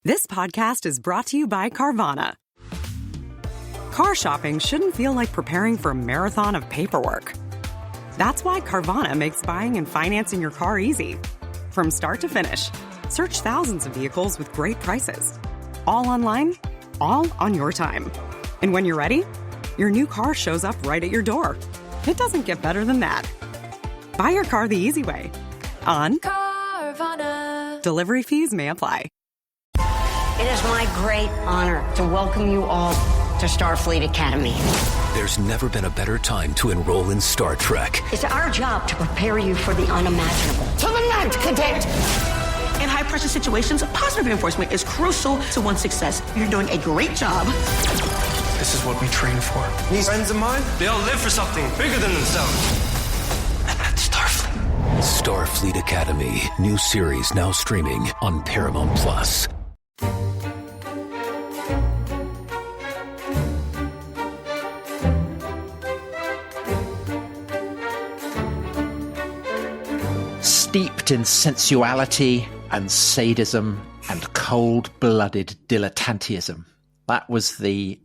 This podcast is brought to you by Carvana. Car shopping shouldn't feel like preparing for a marathon of paperwork. That's why Carvana makes buying and financing your car easy. From start to finish, search thousands of vehicles with great prices. All online, all on your time. And when you're ready, your new car shows up right at your door. It doesn't get better than that. Buy your car the easy way. On Carvana. Delivery fees may apply. It is my great honor to welcome you all to Starfleet Academy. There's never been a better time to enroll in Star Trek. It's our job to prepare you for the unimaginable. To the land, cadet! In high-pressure situations, positive reinforcement is crucial to one's success. You're doing a great job. This is what we train for. These friends of mine, they all live for something bigger than themselves. And that's Starfleet. Starfleet Academy. New series now streaming on Paramount+. Steeped in sensuality and sadism and cold-blooded dilettantism. That was the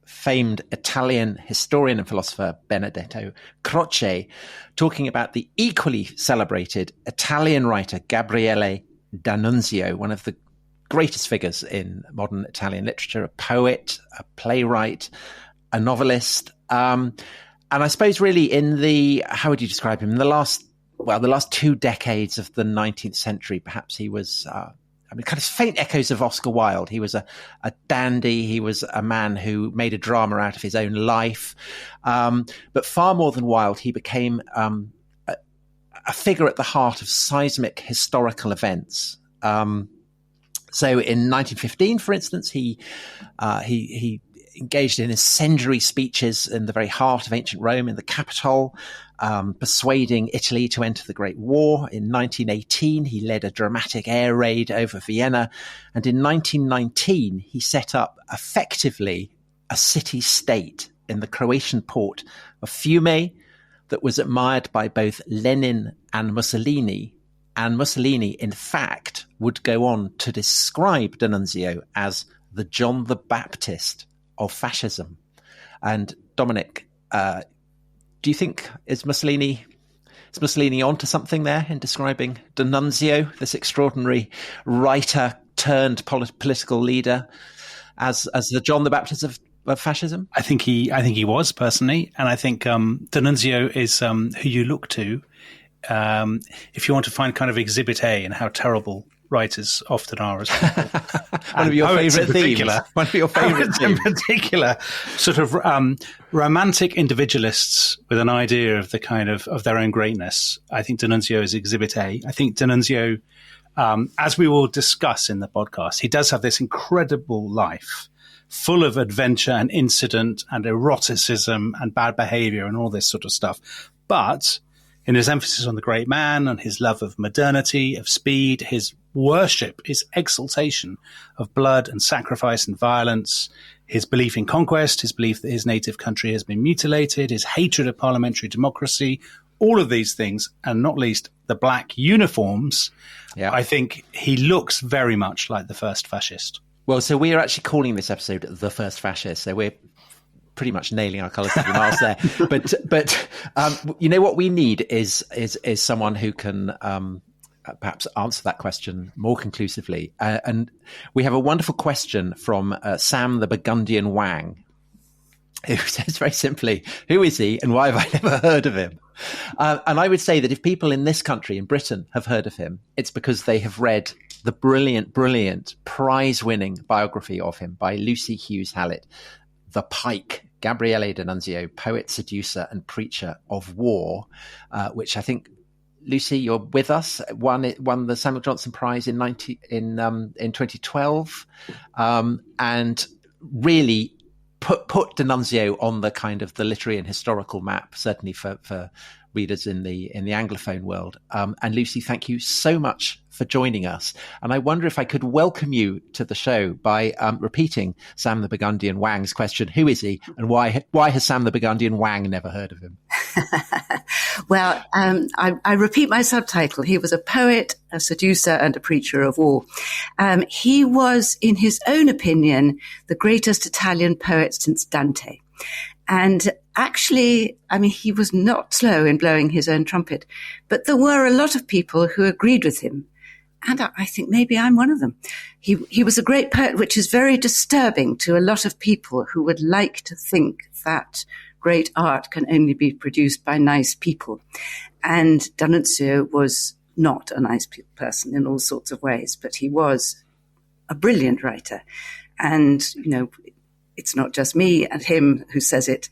famed Italian historian and philosopher Benedetto Croce talking about the equally celebrated Italian writer Gabriele D'Annunzio, one of the greatest figures in modern Italian literature, a poet, a playwright, a novelist. And I suppose really in the, how would you describe him? In the last 2 decades of the 19th century, perhaps he was, kind of faint echoes of Oscar Wilde. He was a dandy. He was a man who made a drama out of his own life. But far more than Wilde, he became a figure at the heart of seismic historical events. So in 1915, for instance, he engaged in incendiary speeches in the very heart of ancient Rome, in the Capitol, persuading Italy to enter the Great War. In 1918, he led a dramatic air raid over Vienna. And in 1919, he set up effectively a city-state in the Croatian port of Fiume that was admired by both Lenin and Mussolini. And Mussolini, in fact, would go on to describe D'Annunzio as the John the Baptist of fascism. And Dominic, do you think is Mussolini onto something there in describing D'Annunzio, this extraordinary writer turned political leader, as the John the Baptist of fascism? I think he was, personally, and I think D'Annunzio is who you look to if you want to find kind of Exhibit A and how terrible writers often are as people. One of your favourite themes. One of your favourite themes. In particular, sort of romantic individualists with an idea of the kind of their own greatness. I think D'Annunzio is Exhibit A. I think D'Annunzio, as we will discuss in the podcast, he does have this incredible life full of adventure and incident and eroticism and bad behaviour and all this sort of stuff. But in his emphasis on the great man and his love of modernity, of speed, his worship, his exaltation of blood and sacrifice and violence, his belief in conquest, his belief that his native country has been mutilated, his hatred of parliamentary democracy, all of these things, and not least the black uniforms, I think he looks very much like the first fascist. Well, so we are actually calling this episode The First Fascist. So we're pretty much nailing our colours to the mast there. But you know what we need is someone who can perhaps answer that question more conclusively. And we have a wonderful question from Sam the Burgundian Wang, who says very simply, who is he and why have I never heard of him? And I would say that if people in this country, in Britain, have heard of him, it's because they have read the brilliant prize-winning biography of him by Lucy Hughes-Hallett, The Pike, Gabriele D'Annunzio, poet, seducer, and preacher of war, which I think, Lucy, you're with us, won the Samuel Johnson Prize in 2012, and really put D'Annunzio on the kind of the literary and historical map, certainly for readers in the Anglophone world. And Lucy, thank you so much for joining us. And I wonder if I could welcome you to the show by repeating Sam the Burgundian Wang's question: who is he, and why has Sam the Burgundian Wang never heard of him? Well, I repeat my subtitle. He was a poet, a seducer, and a preacher of war. He was, in his own opinion, the greatest Italian poet since Dante. And actually, I mean, he was not slow in blowing his own trumpet, but there were a lot of people who agreed with him. And I think maybe I'm one of them. He was a great poet, which is very disturbing to a lot of people who would like to think that great art can only be produced by nice people. And D'Annunzio was not a nice person in all sorts of ways, but he was a brilliant writer. And, you know, it's not just me and him who says it.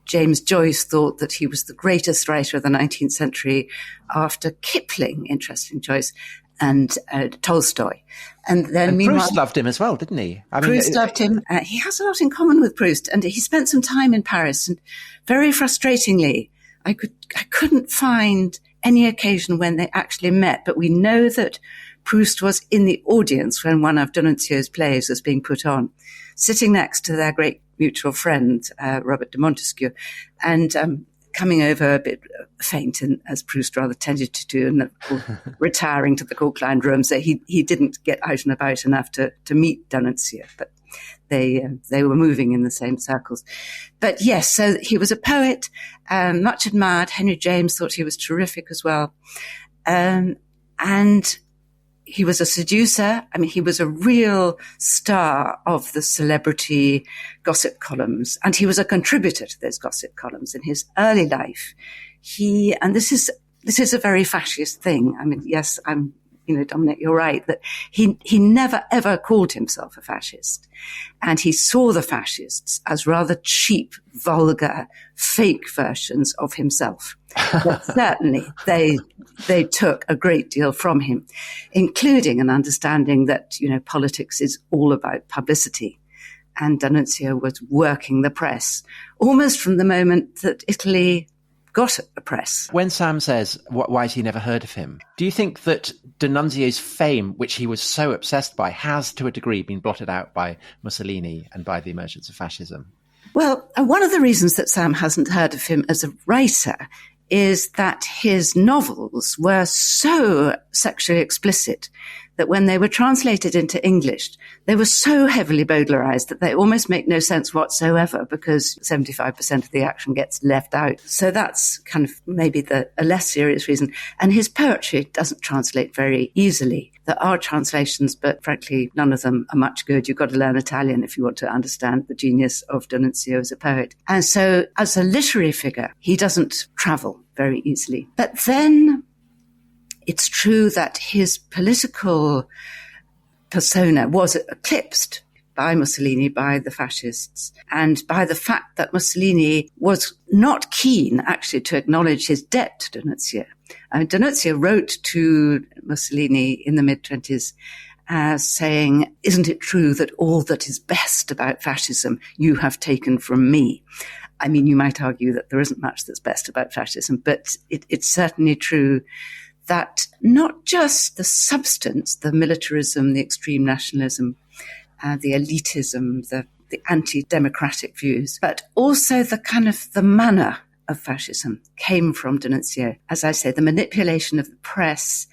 James Joyce thought that he was the greatest writer of the 19th century after Kipling, interesting choice, and Tolstoy. And then Proust loved him as well, didn't he? I mean, Proust loved him. He has a lot in common with Proust, and he spent some time in Paris. And very frustratingly, I couldn't find any occasion when they actually met. But we know that Proust was in the audience when one of D'Annunzio's plays was being put on, sitting next to their great mutual friend, Robert de Montesquieu, and coming over a bit faint, and as Proust rather tended to do, and retiring to the Cork-lined room. So he didn't get out and about enough to meet D'Annunzio, but they were moving in the same circles. But yes, so he was a poet, much admired. Henry James thought he was terrific as well. And he was a seducer. I mean, he was a real star of the celebrity gossip columns, and he was a contributor to those gossip columns in his early life. And this is a very fascist thing. I mean, yes, Dominic, you're right, that he never ever called himself a fascist. And he saw the fascists as rather cheap, vulgar, fake versions of himself. But certainly they took a great deal from him, including an understanding that, politics is all about publicity. And D'Annunzio was working the press almost from the moment that Italy got a press. When Sam says, why has he never heard of him? Do you think that D'Annunzio's fame, which he was so obsessed by, has to a degree been blotted out by Mussolini and by the emergence of fascism? Well, one of the reasons that Sam hasn't heard of him as a writer is that his novels were so sexually explicit that when they were translated into English, they were so heavily Baudelarized that they almost make no sense whatsoever, because 75% of the action gets left out. So that's kind of maybe a less serious reason. And his poetry doesn't translate very easily. There are translations, but frankly, none of them are much good. You've got to learn Italian if you want to understand the genius of D'Annunzio as a poet. And so as a literary figure, he doesn't travel very easily. But then it's true that his political persona was eclipsed by Mussolini, by the fascists, and by the fact that Mussolini was not keen actually to acknowledge his debt to D'Annunzio. D'Annunzio wrote to Mussolini in the mid-20s saying, "Isn't it true that all that is best about fascism you have taken from me?" I mean, you might argue that there isn't much that's best about fascism, but it's certainly true that not just the substance, the militarism, the extreme nationalism, the elitism, the anti-democratic views, but also the manner of fascism came from D'Annunzio. As I say, the manipulation of the press,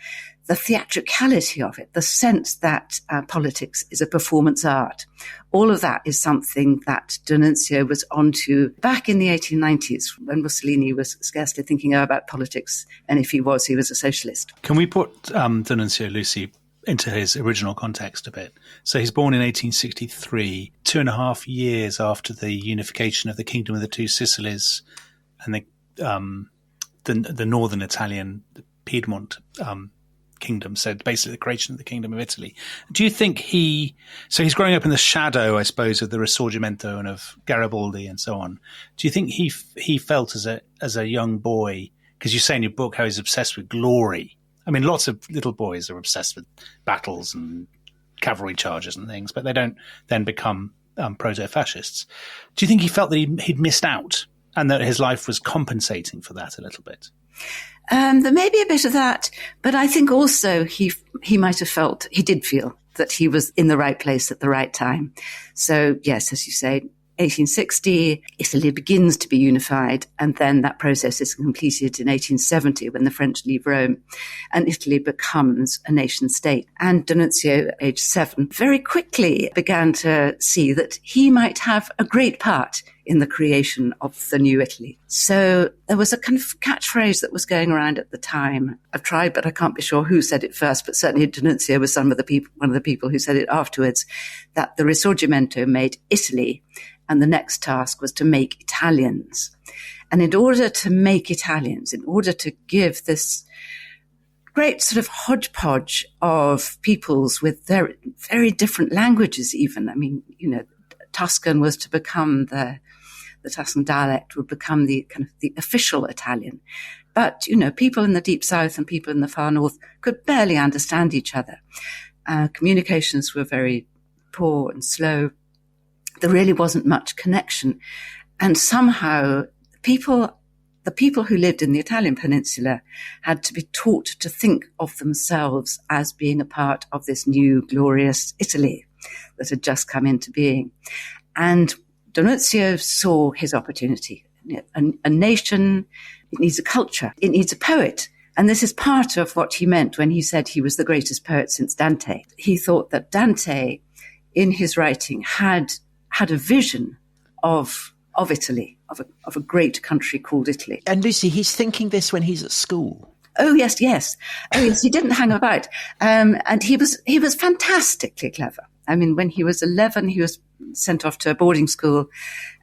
the theatricality of it, the sense that politics is a performance art. All of that is something that D'Annunzio was onto back in the 1890s, when Mussolini was scarcely thinking about politics, and if he was a socialist. Can we put D'Annunzio, Lucy, into his original context a bit? So he's born in 1863, 2.5 years after the unification of the Kingdom of the Two Sicilies and the northern Italian, the Piedmont kingdom, so basically the creation of the Kingdom of Italy. Do you think so he's growing up in the shadow, I suppose, of the Risorgimento and of Garibaldi and so on. Do you think he felt as a young boy, because you say in your book how he's obsessed with glory? I mean, lots of little boys are obsessed with battles and cavalry charges and things, but they don't then become proto-fascists. Do you think he felt that he'd missed out and that his life was compensating for that a little bit? There may be a bit of that, but I think also he did feel that he was in the right place at the right time. So yes, as you say, 1860, Italy begins to be unified, and then that process is completed in 1870 when the French leave Rome, and Italy becomes a nation state. And D'Annunzio, age 7, very quickly began to see that he might have a great part in the creation of the new Italy. So there was a kind of catchphrase that was going around at the time. I've tried, but I can't be sure who said it first, but certainly D'Annunzio was one of the people who said it afterwards, that the Risorgimento made Italy, and the next task was to make Italians. And in order to make Italians, in order to give this great sort of hodgepodge of peoples with very, very different languages even. I mean, Tuscan was to become the Tuscan dialect would become the kind of the official Italian. But, people in the deep south and people in the far north could barely understand each other. Communications were very poor and slow. There really wasn't much connection. And somehow the people who lived in the Italian peninsula had to be taught to think of themselves as being a part of this new glorious Italy that had just come into being. And D'Annunzio saw his opportunity. A nation, it needs a culture, it needs a poet. And this is part of what he meant when he said he was the greatest poet since Dante. He thought that Dante, in his writing, had a vision of Italy, of a great country called Italy. And Lucy, he's thinking this when he's at school. Oh, yes. Oh, yes, he didn't hang about. And he was fantastically clever. I mean, when he was 11, he was sent off to a boarding school.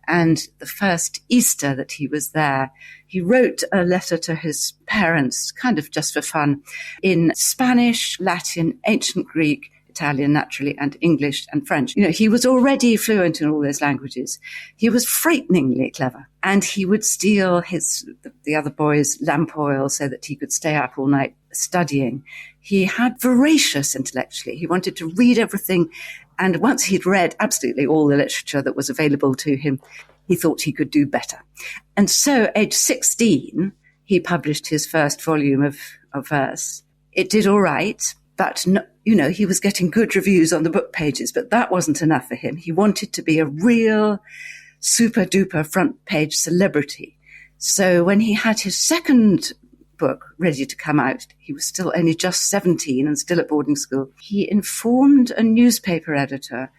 And the first Easter that he was there, he wrote a letter to his parents, kind of just for fun, in Spanish, Latin, ancient Greek, Italian, naturally, and English and French. He was already fluent in all those languages. He was frighteningly clever. And he would steal the other boys' lamp oil so that he could stay up all night studying. He had voracious intellectually. He wanted to read everything. And once he'd read absolutely all the literature that was available to him, he thought he could do better. And so, age 16, he published his first volume of verse. It did all right, but he was getting good reviews on the book pages, but that wasn't enough for him. He wanted to be a real super duper front page celebrity. So when he had his second book ready to come out, he was still only just 17 and still at boarding school. He informed a newspaper editor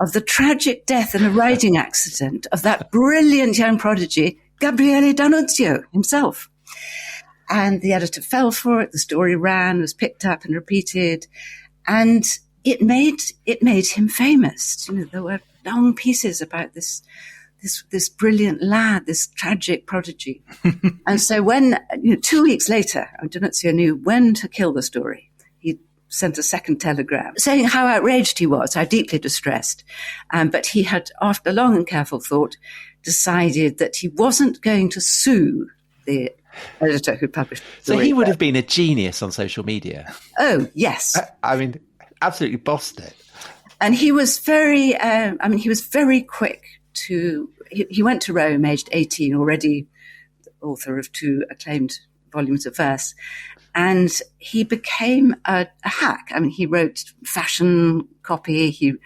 of the tragic death in a riding accident of that brilliant young prodigy, Gabriele D'Annunzio himself. And the editor fell for it. The story ran, was picked up and repeated. And it made him famous. There were long pieces about this brilliant lad, this tragic prodigy. And so when, 2 weeks later, D'Annunzio knew when to kill the story. He sent a second telegram saying how outraged he was, how deeply distressed. But he had, after long and careful thought, decided that he wasn't going to sue the editor who published the story. So he would have been a genius on social media. Oh, yes. I mean, absolutely bossed it. And he was very quick to, he went to Rome aged 18, already the author of 2 acclaimed volumes of verse. And he became a hack. I mean, he wrote fashion copy. He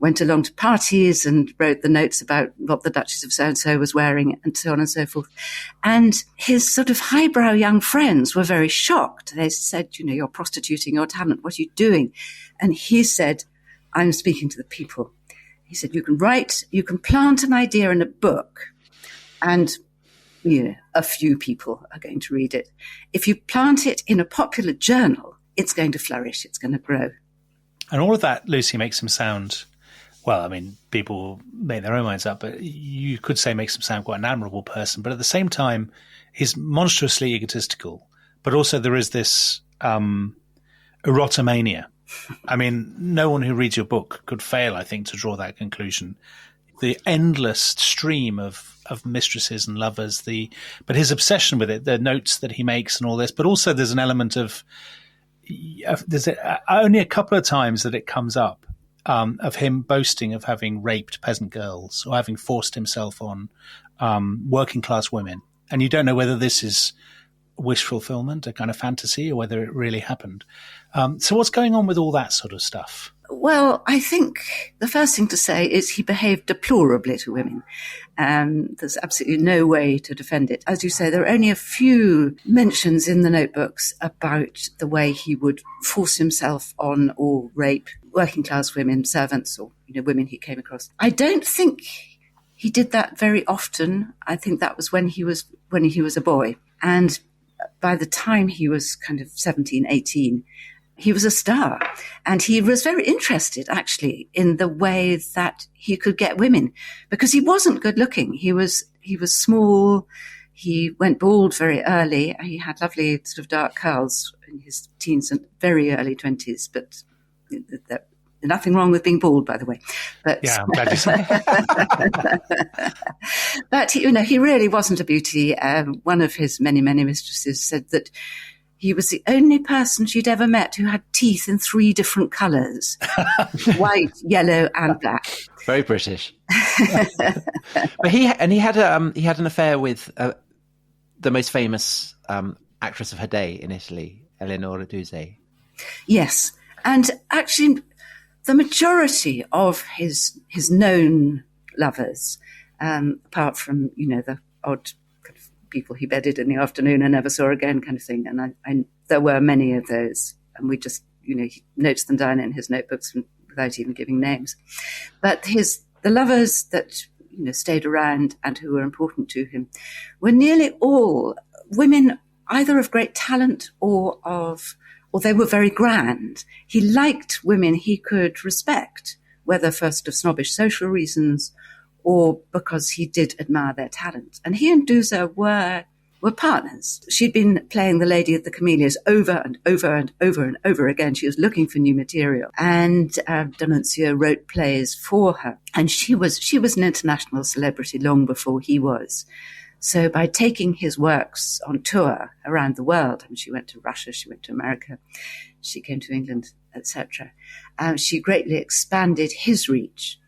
went along to parties and wrote the notes about what the Duchess of so-and-so was wearing and so on and so forth. And his sort of highbrow young friends were very shocked. They said, you're prostituting your talent. What are you doing? And he said, I'm speaking to the people. He said, you can plant an idea in a book and a few people are going to read it. If you plant it in a popular journal, it's going to flourish, it's going to grow. And all of that, Lucy, makes him sound, well, I mean, people make their own minds up, but you could say makes him sound quite an admirable person. But at the same time, he's monstrously egotistical. But also there is this erotomania. I mean, no one who reads your book could fail, I think, to draw that conclusion. The endless stream of mistresses and lovers, but his obsession with it, the notes that he makes and all this, but also there's an element of there's only a couple of times that it comes up of him boasting of having raped peasant girls or having forced himself on working class women. And you don't know whether this is wish fulfillment, a kind of fantasy, or whether it really happened. So what's going on with all that sort of stuff? Well, I think the first thing to say is he behaved deplorably to women. There's absolutely no way to defend it. As you say, there are only a few mentions in the notebooks about the way he would force himself on or rape working class women, servants, or women he came across. I don't think he did that very often. I think that was when he was a boy. And by the time he was kind of 17, 18, he was a star. And he was very interested, actually, in the way that he could get women, because he wasn't good looking. He was small. He went bald very early. He had lovely sort of dark curls in his teens and very early 20s, but nothing wrong with being bald, by the way. But, yeah, I'm glad you said. But he really wasn't a beauty. One of his many, many mistresses said that he was the only person she'd ever met who had teeth in 3 different colours: white, yellow, and black. Very British. But he had an affair with the most famous actress of her day in Italy, Eleonora Duse. Yes, and actually, the majority of his known lovers, apart from the odd kind of people he bedded in the afternoon and never saw again kind of thing, and I there were many of those, and we just he notes them down in his notebooks without even giving names. But the lovers that stayed around and who were important to him were nearly all women, either of great talent or they were very grand. He liked women he could respect, whether first of snobbish social reasons or because he did admire their talent. And he and Duse were partners. She'd been playing the Lady of the Camellias over and over and over and over again. She was looking for new material. And D'Annunzio wrote plays for her. And she was an international celebrity long before he was. So by taking his works on tour around the world, and she went to Russia, she went to America, she came to England, etc., she greatly expanded his reach.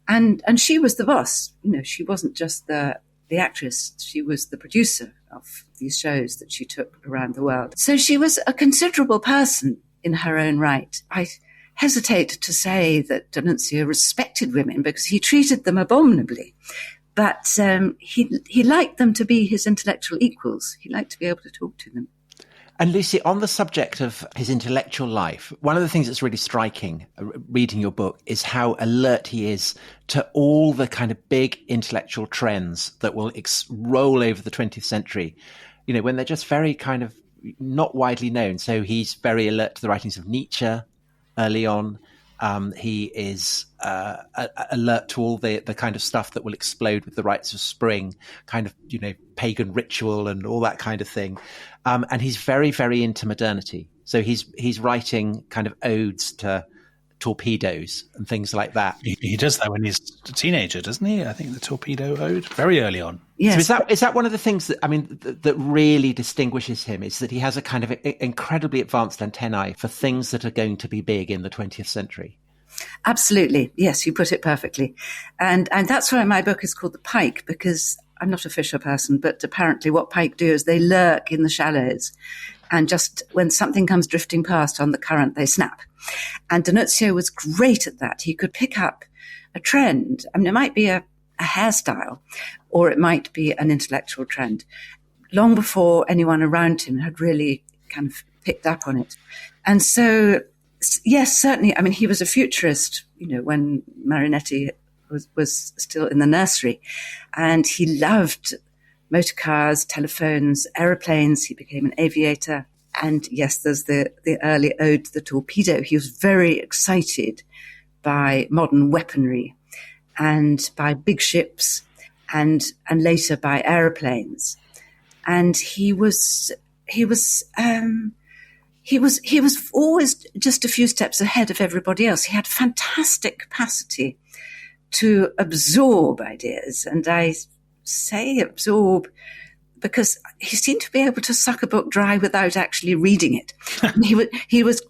And she was the boss. She wasn't just the actress, she was the producer of these shows that she took around the world. So she was a considerable person in her own right. I hesitate to say that D'Annunzio respected women because he treated them abominably. But he liked them to be his intellectual equals. He liked to be able to talk to them. And Lucy, on the subject of his intellectual life, one of the things that's really striking reading your book is how alert he is to all the kind of big intellectual trends that will roll over the 20th century, when they're just very kind of not widely known. So he's very alert to the writings of Nietzsche early on. He is alert to all the kind of stuff that will explode with the rites of spring, kind of, pagan ritual and all that kind of thing. And he's very, very into modernity. So he's writing kind of odes to torpedoes and things like that. He does that when he's a teenager, doesn't he? I think the torpedo ode, very early on. Yes. So is that one of the things that really distinguishes him, is that he has a kind of incredibly advanced antennae for things that are going to be big in the 20th century? Absolutely. Yes, you put it perfectly. And that's why my book is called The Pike, because I'm not a fisher person, but apparently what pike do is they lurk in the shallows. And just when something comes drifting past on the current, they snap. And D'Annunzio was great at that. He could pick up a trend. I mean, it might be a hairstyle, or it might be an intellectual trend, long before anyone around him had really kind of picked up on it. And so, yes, certainly, I mean, he was a futurist, when Marinetti was still in the nursery. And he loved motor cars, telephones, aeroplanes. He became an aviator. And yes, there's the early ode to the torpedo. He was very excited by modern weaponry and by big ships and later by aeroplanes. And he was always just a few steps ahead of everybody else. He had fantastic capacity to absorb ideas. And I say absorb because he seemed to be able to suck a book dry without actually reading it. He was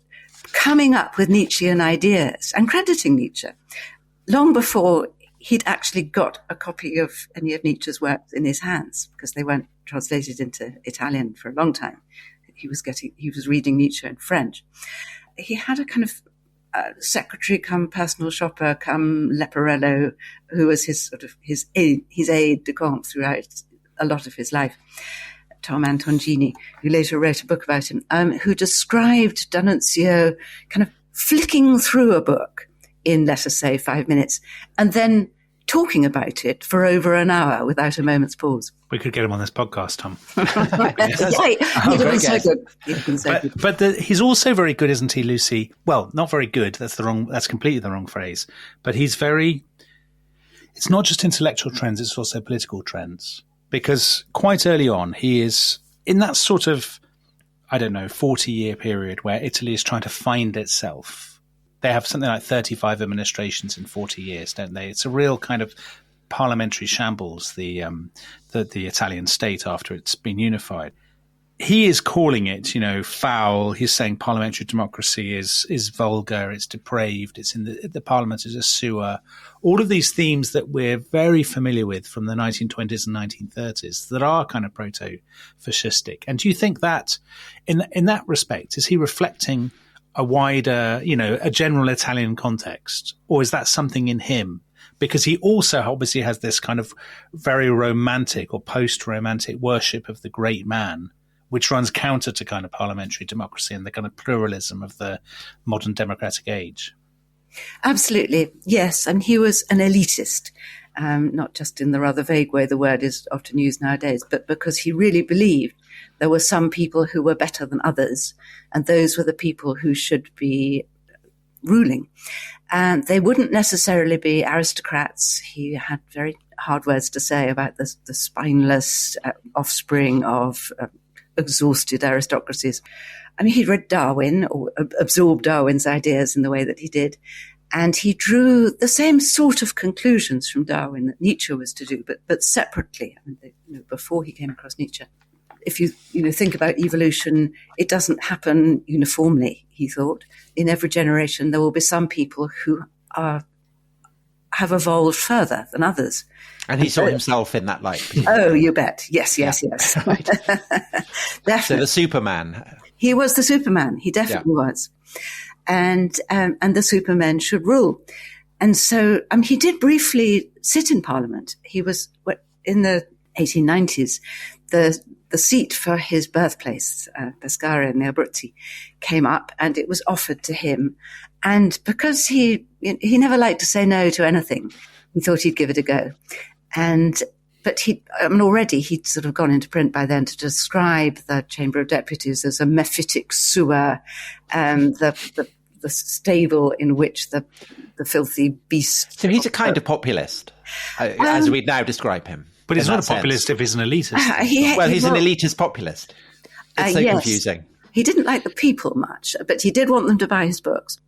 coming up with Nietzschean ideas and crediting Nietzsche long before he'd actually got a copy of any of Nietzsche's works in his hands, because they weren't translated into Italian for a long time. He was reading Nietzsche in French. He had a kind of secretary come personal shopper come Leporello, who was his aide de camp throughout a lot of his life, Tom Antoncini, who later wrote a book about him, who described D'Annunzio kind of flicking through a book in, let us say, 5 minutes, and then talking about it for over an hour without a moment's pause. We could get him on this podcast, Tom. But he's also very good, isn't he, Lucy? Well, not very good. That's completely the wrong phrase. But he's very. It's not just intellectual trends; it's also political trends. Because quite early on, he is in that sort of, 40-year period where Italy is trying to find itself. They have something like 35 administrations in 40 years, don't they? It's a real kind of parliamentary shambles, the Italian state after it's been unified. He is calling it, foul. He's saying parliamentary democracy is vulgar, it's depraved, it's the parliament is a sewer. All of these themes that we're very familiar with from the 1920s and 1930s that are kind of proto-fascistic. And do you think that, in that respect, is he reflecting a wider, a general Italian context? Or is that something in him? Because he also obviously has this kind of very romantic or post-romantic worship of the great man, which runs counter to kind of parliamentary democracy and the kind of pluralism of the modern democratic age. Absolutely, yes. And he was an elitist, not just in the rather vague way the word is often used nowadays, but because he really believed there were some people who were better than others, and those were the people who should be ruling. And they wouldn't necessarily be aristocrats. He had very hard words to say about the spineless offspring of exhausted aristocracies. I mean, he read Darwin, or absorbed Darwin's ideas in the way that he did, and he drew the same sort of conclusions from Darwin that Nietzsche was to do, but separately. I mean, before he came across Nietzsche. If you think about evolution, it doesn't happen uniformly, he thought. In every generation, there will be some people who have evolved further than others. And he saw himself in that light. Oh, you bet. Yes. Right. So the Superman. He was the Superman. He definitely was. And the Supermen should rule. And so he did briefly sit in Parliament. He was, in the 1890s, the seat for his birthplace, Pescara near Abruzzi, came up, and it was offered to him. And because he never liked to say no to anything, he thought he'd give it a go. But already he'd sort of gone into print by then to describe the Chamber of Deputies as a mephitic sewer, the stable in which the filthy beast. So he's a kind of populist, as we now describe him. But he's not a populist if he's an elitist. He's an elitist populist. It's so confusing. He didn't like the people much, but he did want them to buy his books.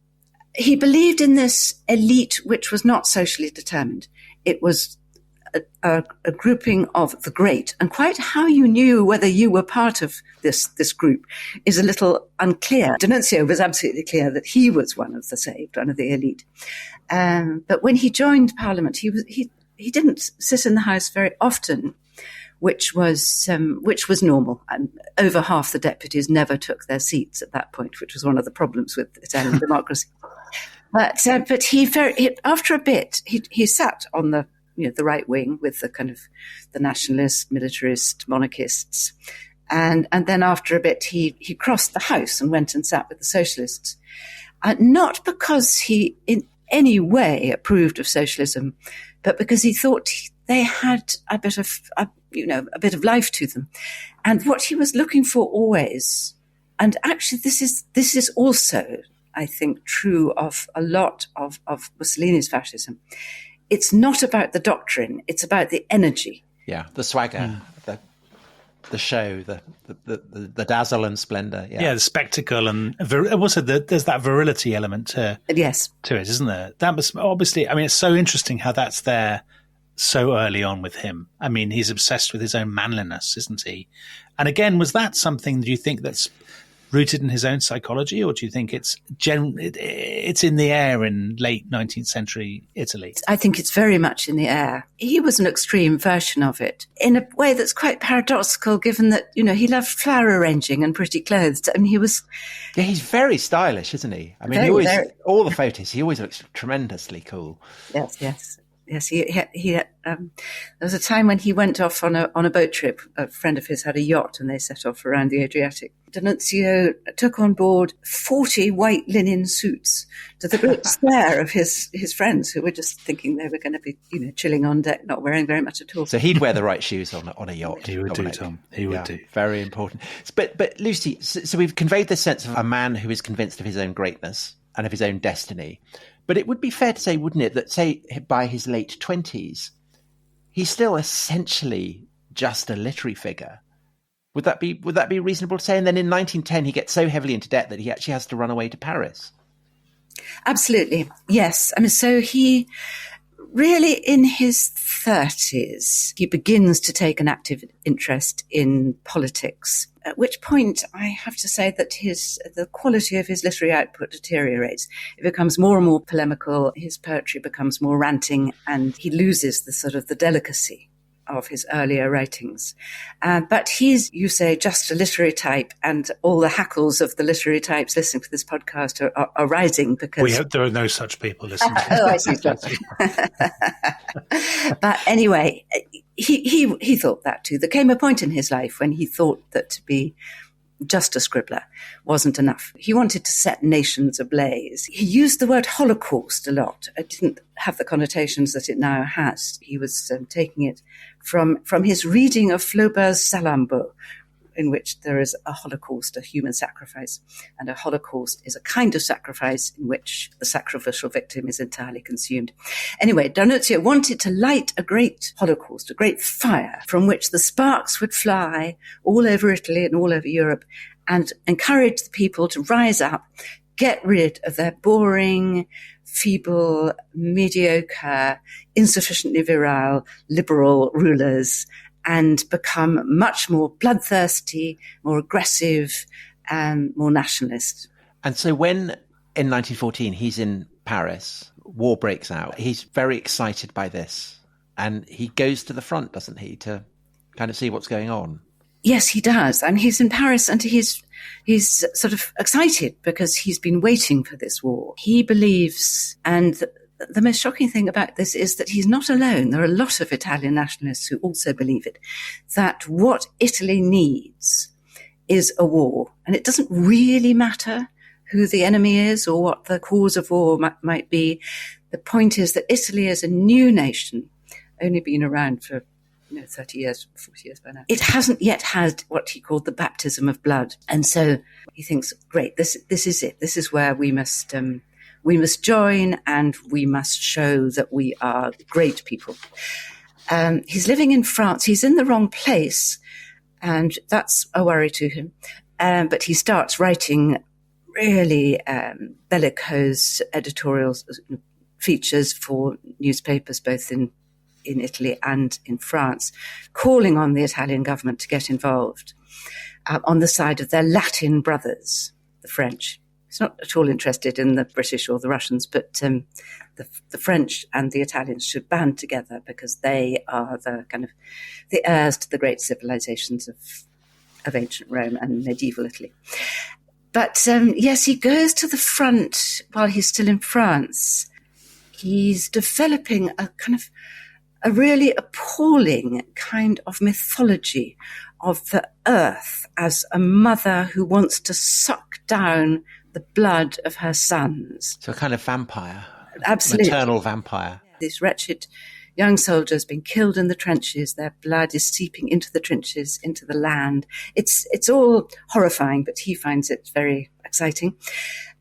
He believed in this elite which was not socially determined. It was a grouping of the great, and quite how you knew whether you were part of this group is a little unclear. D'Annunzio was absolutely clear that he was one of the saved, one of the elite. But when he joined Parliament, he didn't sit in the House very often, which was normal. And over half the deputies never took their seats at that point, which was one of the problems with Italian democracy. But after a bit, he sat on the right wing with the kind of the nationalist, militarist, monarchists, and then after a bit he crossed the House and went and sat with the socialists, not because he in any way approved of socialism, but because he thought they had a bit of life to them, and what he was looking for always, and actually this is also, I think, true of a lot of Mussolini's fascism. It's not about the doctrine; it's about the energy. Yeah, the swagger, the show, the dazzle and splendor. Yeah, the spectacle, and also there's that virility element to it, isn't there? That must obviously. I mean, it's so interesting how that's there so early on with him. I mean, he's obsessed with his own manliness, isn't he? And again, was that something that you think that's rooted in his own psychology, or do you think it's in the air in late 19th century Italy? I think it's very much in the air. He was an extreme version of it in a way that's quite paradoxical, given that, he loved flower arranging and pretty clothes. And he was... Yeah, he's very stylish, isn't he? I mean, all the photos, he always looks tremendously cool. Yes. There was a time when he went off on a boat trip. A friend of his had a yacht and they set off around the Adriatic. D'Annunzio took on board 40 white linen suits, to the great stare of his friends, who were just thinking they were going to be, chilling on deck, not wearing very much at all. So he'd wear the right shoes on a yacht. He would do, Tom. He would do. Very important. But Lucy, so we've conveyed this sense of a man who is convinced of his own greatness and of his own destiny. But it would be fair to say, wouldn't it, that, say, by his late 20s, he's still essentially just a literary figure. Would that be reasonable to say? And then in 1910, he gets so heavily into debt that he actually has to run away to Paris. Absolutely, yes. I mean, so he really, in his 30s, he begins to take an active interest in politics, at which point I have to say that the quality of his literary output deteriorates. It becomes more and more polemical, his poetry becomes more ranting, and he loses the delicacy of his earlier writings. But he's, you say, just a literary type, and all the hackles of the literary types listening to this podcast are rising because... there are no such people listening to Oh, I see. But anyway, he thought that too. There came a point in his life when he thought that to be just a scribbler wasn't enough. He wanted to set nations ablaze. He used the word Holocaust a lot. It didn't have the connotations that it now has. He was taking it from his reading of Flaubert's Salammbô, in which there is a Holocaust, a human sacrifice. And a Holocaust is a kind of sacrifice in which the sacrificial victim is entirely consumed. Anyway, D'Annunzio wanted to light a great Holocaust, a great fire from which the sparks would fly all over Italy and all over Europe, and encourage the people to rise up, get rid of their boring, feeble, mediocre, insufficiently virile, liberal rulers, and become much more bloodthirsty, more aggressive, and more nationalist. And so when, in 1914, he's in Paris, war breaks out, he's very excited by this. And he goes to the front, doesn't he, to kind of see what's going on? Yes, he does. And he's in Paris and he's sort of excited because he's been waiting for this war. He believes, and the most shocking thing about this is that he's not alone. There are a lot of Italian nationalists who also believe it, that what Italy needs is a war. And it doesn't really matter who the enemy is or what the cause of war might be. The point is that Italy is a new nation, only been around for 30 years, 40 years by now. It hasn't yet had what he called the baptism of blood. And so he thinks, great, this is it. This is where we must join, and we must show that we are great people. He's living in France. He's in the wrong place, and that's a worry to him. But he starts writing really bellicose editorial features for newspapers, both in Italy and in France, calling on the Italian government to get involved on the side of their Latin brothers, the French. He's not at all interested in the British or the Russians, but the French and the Italians should band together because they are the kind of the heirs to the great civilizations of ancient Rome and medieval Italy. But yes, he goes to the front while he's still in France. He's developing a really appalling kind of mythology of the earth as a mother who wants to suck down the blood of her sons. So a kind of vampire. Absolutely. Maternal vampire. These wretched young soldiers being killed in the trenches, their blood is seeping into the trenches, into the land. It's all horrifying, but he finds it very exciting.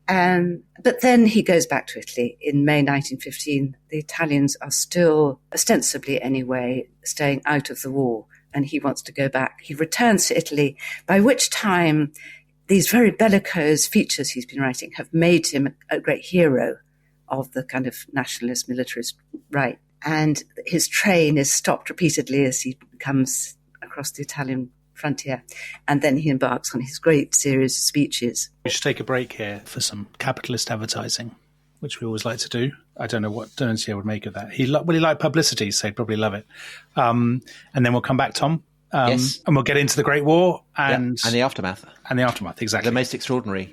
But then he goes back to Italy in May 1915. The Italians are still, ostensibly anyway, staying out of the war, and he wants to go back. He returns to Italy, by which time these very bellicose features he's been writing have made him a great hero of the kind of nationalist militarist right. And his train is stopped repeatedly as he comes across the Italian frontier. And then he embarks on his great series of speeches. We should take a break here for some capitalist advertising, which we always like to do. I don't know what D'Annunzio would make of that. He liked publicity, so he'd probably love it. And then we'll come back, Tom. Yes. And we'll get into the Great War and the aftermath. And the aftermath, exactly. The most extraordinary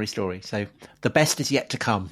story. So the best is yet to come.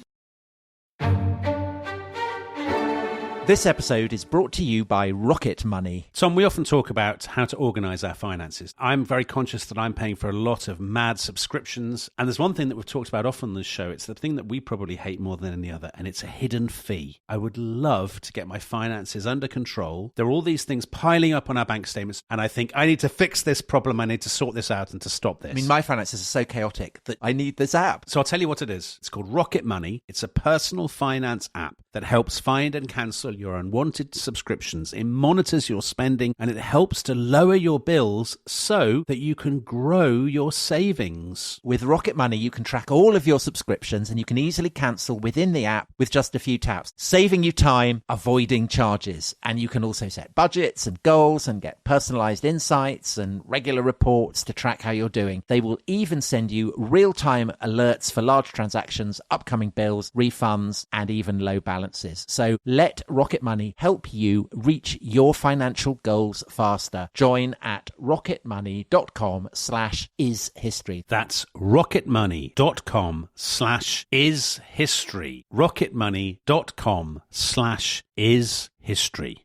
This episode is brought to you by Rocket Money. Tom, we often talk about how to organise our finances. I'm very conscious that I'm paying for a lot of mad subscriptions. And there's one thing that we've talked about often on this show. It's the thing that we probably hate more than any other, and it's a hidden fee. I would love to get my finances under control. There are all these things piling up on our bank statements, and I think I need to fix this problem. I need to sort this out and to stop this. I mean, my finances are so chaotic that I need this app. So I'll tell you what it is. It's called Rocket Money. It's a personal finance app that helps find and cancel your unwanted subscriptions. It monitors your spending and it helps to lower your bills so that you can grow your savings. With Rocket Money, you can track all of your subscriptions and you can easily cancel within the app with just a few taps, saving you time, avoiding charges. And you can also set budgets and goals and get personalized insights and regular reports to track how you're doing. They will even send you real-time alerts for large transactions, upcoming bills, refunds, and even low balances. So let Rocket Money help you reach your financial goals faster. Join at rocketmoney.com/ishistory. That's rocketmoney.com/ishistory. rocketmoney.com/ishistory.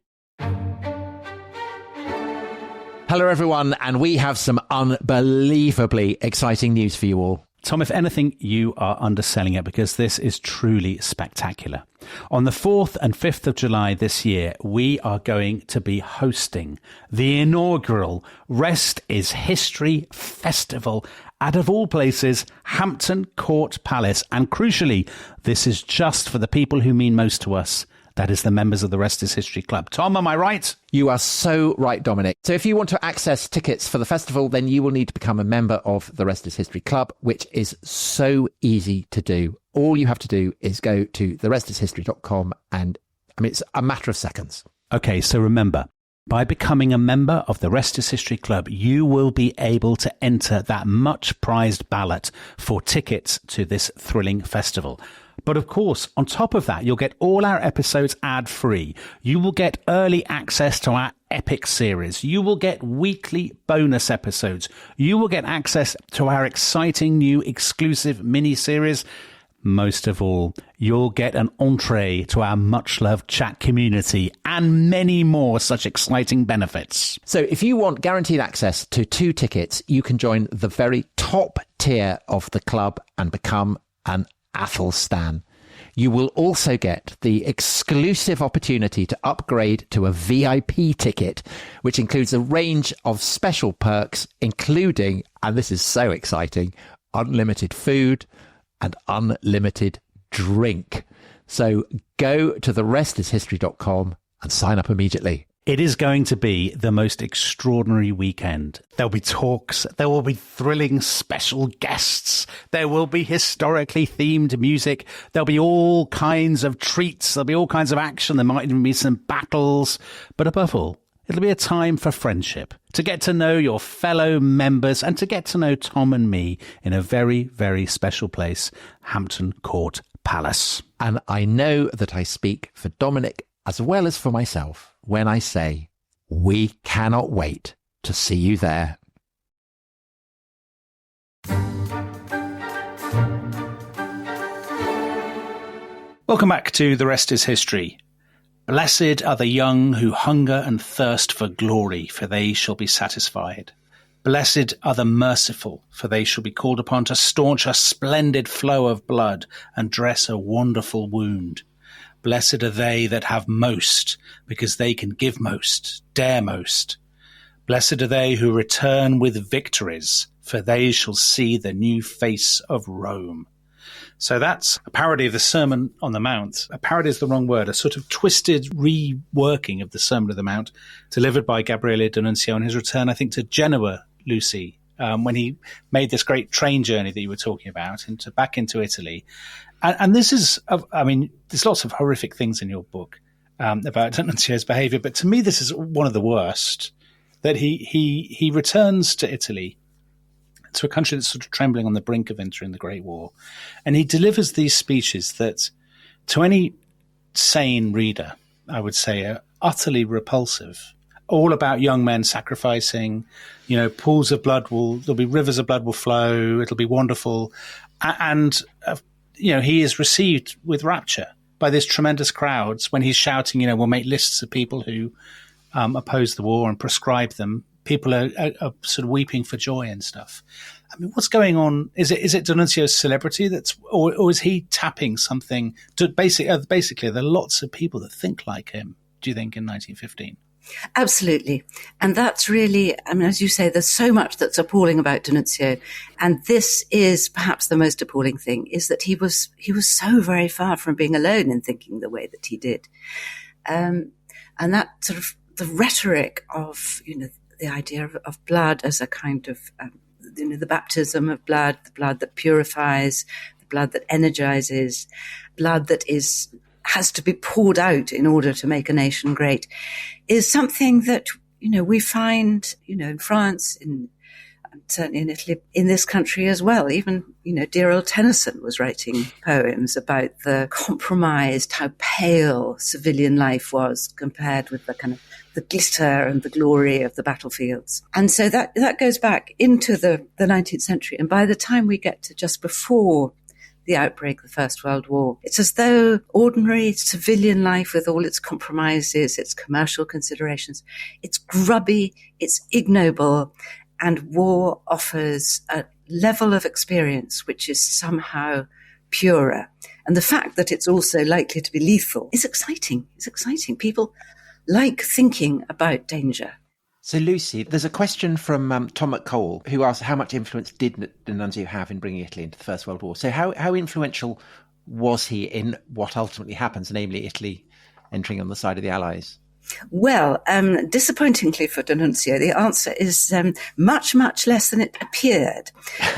Hello, everyone, and we have some unbelievably exciting news for you all. Tom, if anything, you are underselling it because this is truly spectacular. On the 4th and 5th of July this year, we are going to be hosting the inaugural Rest is History Festival at, of all places, Hampton Court Palace. And crucially, this is just for the people who mean most to us. That is the members of the Rest is History Club. Tom, am I right? You are so right, Dominic. So if you want to access tickets for the festival, then you will need to become a member of the Rest is History Club, which is so easy to do. All you have to do is go to therestishistory.com and, it's a matter of seconds. Okay, so remember, by becoming a member of the Rest is History Club, you will be able to enter that much prized ballot for tickets to this thrilling festival. But of course, on top of that, you'll get all our episodes ad-free. You will get early access to our epic series. You will get weekly bonus episodes. You will get access to our exciting new exclusive mini-series. Most of all, you'll get an entree to our much-loved chat community and many more such exciting benefits. So if you want guaranteed access to 2 tickets, you can join the very top tier of the club and become an Athelstan. You will also get the exclusive opportunity to upgrade to a VIP ticket, which includes a range of special perks, including, and this is so exciting, unlimited food and unlimited drink. So go to therestishistory.com and sign up immediately. It is going to be the most extraordinary weekend. There'll be talks, there will be thrilling special guests, there will be historically themed music, there'll be all kinds of treats, there'll be all kinds of action, there might even be some battles. But above all, it'll be a time for friendship, to get to know your fellow members and to get to know Tom and me in a very, very special place, Hampton Court Palace. And I know that I speak for Dominic as well as for myself when I say we cannot wait to see you there. Welcome back to The Rest is History. Blessed are the young who hunger and thirst for glory, for they shall be satisfied. Blessed are the merciful, for they shall be called upon to staunch a splendid flow of blood and dress a wonderful wound. Blessed are they that have most, because they can give most, dare most. Blessed are they who return with victories, for they shall see the new face of Rome. So that's a parody of the Sermon on the Mount. A parody is the wrong word, a sort of twisted reworking of the Sermon on the Mount, delivered by Gabriele D'Annunzio on his return, I think, to Genoa, Lucy, when he made this great train journey that you were talking about back into Italy. And this is, there's lots of horrific things in your book about D'Annunzio's behaviour, but to me this is one of the worst. that he returns to Italy, to a country that's sort of trembling on the brink of entering the Great War, and he delivers these speeches that, to any sane reader, I would say are utterly repulsive. All about young men sacrificing, pools of blood there'll be rivers of blood will flow, it'll be wonderful. And, he is received with rapture by these tremendous crowds when he's shouting, we'll make lists of people who oppose the war and proscribe them. People are sort of weeping for joy and stuff. I mean, what's going on? Is it D'Annunzio's celebrity or is he tapping something to basically there are lots of people that think like him, do you think, in 1915? Absolutely. And that's really, as you say, there's so much that's appalling about D'Annunzio. And this is perhaps the most appalling thing, is that he was so very far from being alone in thinking the way that he did. And that sort of the rhetoric of, the idea of blood as a kind of, the baptism of blood, the blood that purifies, the blood that energizes, blood that has to be poured out in order to make a nation great, is something that, we find, in France, certainly in Italy, in this country as well. Even, dear old Tennyson was writing poems about the compromised, how pale civilian life was compared with the kind of the glitter and the glory of the battlefields. And so that goes back into the 19th century. And by the time we get to just before the outbreak of the First World War, it's as though ordinary civilian life, with all its compromises, its commercial considerations, it's grubby, it's ignoble, and war offers a level of experience which is somehow purer. And the fact that it's also likely to be lethal is exciting. It's exciting. People like thinking about danger. So, Lucy, there's a question from Tom McCall, who asked how much influence did D'Annunzio have in bringing Italy into the First World War? So how influential was he in what ultimately happens, namely Italy entering on the side of the Allies? Well, disappointingly for D'Annunzio, the answer is much, much less than it appeared.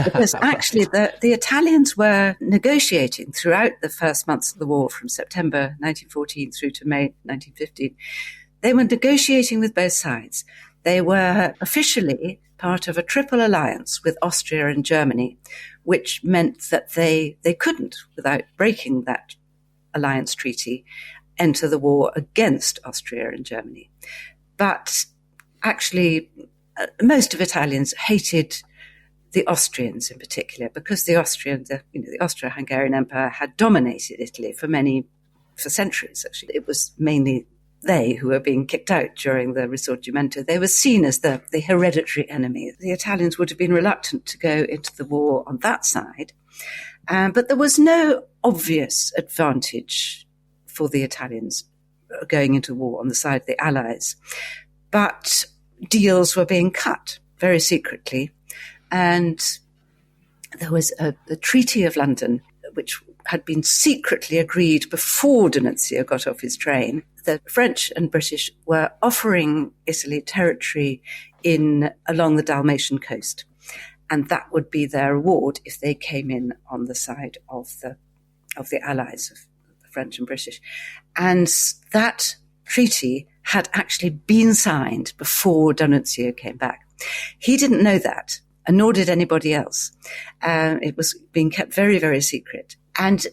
Because actually the Italians were negotiating throughout the first months of the war, from September 1914 through to May 1915. They were negotiating with both sides. They were officially part of a triple alliance with Austria and Germany, which meant that they couldn't, without breaking that alliance treaty, enter the war against Austria and Germany. But actually, most of Italians hated the Austrians in particular, because the Austro-Hungarian Empire had dominated Italy for centuries. Actually, it was mainly they who were being kicked out during the Risorgimento. They were seen as the hereditary enemy. The Italians would have been reluctant to go into the war on that side. But there was no obvious advantage for the Italians going into war on the side of the Allies. But deals were being cut very secretly. And there was the Treaty of London, which had been secretly agreed before D'Annunzio got off his train. The French and British were offering Italy territory along the Dalmatian coast. And that would be their reward if they came in on the side of the Allies, of the French and British. And that treaty had actually been signed before D'Annunzio came back. He didn't know that, and nor did anybody else. It was being kept very, very secret. And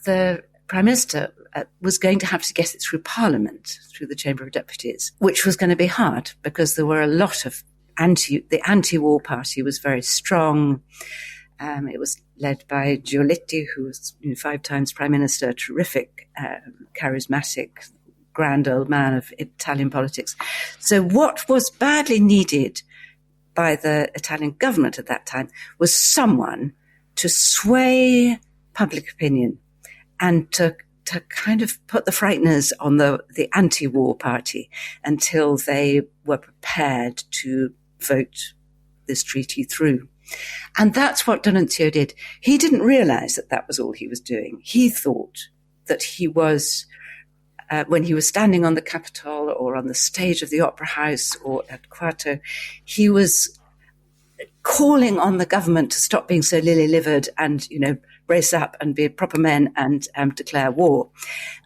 the Prime Minister was going to have to get it through Parliament, through the Chamber of Deputies, which was going to be hard because there were a lot of the anti-war party was very strong. It was led by Giolitti, who was 5 times Prime Minister, terrific, charismatic, grand old man of Italian politics. So what was badly needed by the Italian government at that time was someone to sway public opinion and to kind of put the frighteners on the anti-war party until they were prepared to vote this treaty through. And that's what D'Annunzio did. He didn't realize that was all he was doing. He thought that he was, when he was standing on the Capitol or on the stage of the Opera House or at Quarto, he was calling on the government to stop being so lily-livered and, brace up and be proper men and declare war.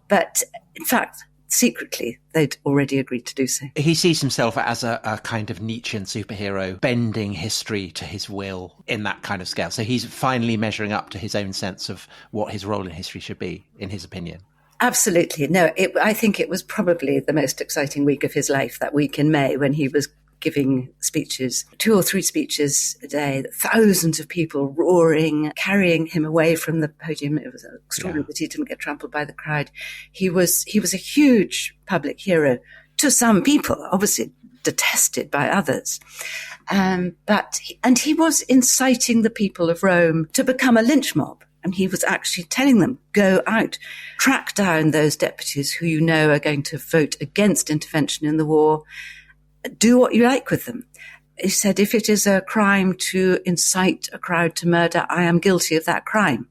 But in fact, secretly they'd already agreed to do so. He sees himself as a kind of Nietzschean superhero, bending history to his will in that kind of scale. So he's finally measuring up to his own sense of what his role in history should be, in his opinion. Absolutely. No, I think it was probably the most exciting week of his life, that week in May, when he was giving speeches, 2 or 3 speeches a day, thousands of people roaring, carrying him away from the podium. It was extraordinary that he didn't get trampled by the crowd. He was a huge public hero to some people, obviously detested by others. But he was inciting the people of Rome to become a lynch mob. And he was actually telling them, go out, track down those deputies who you know are going to vote against intervention in the war. Do what you like with them. He said, if it is a crime to incite a crowd to murder, I am guilty of that crime.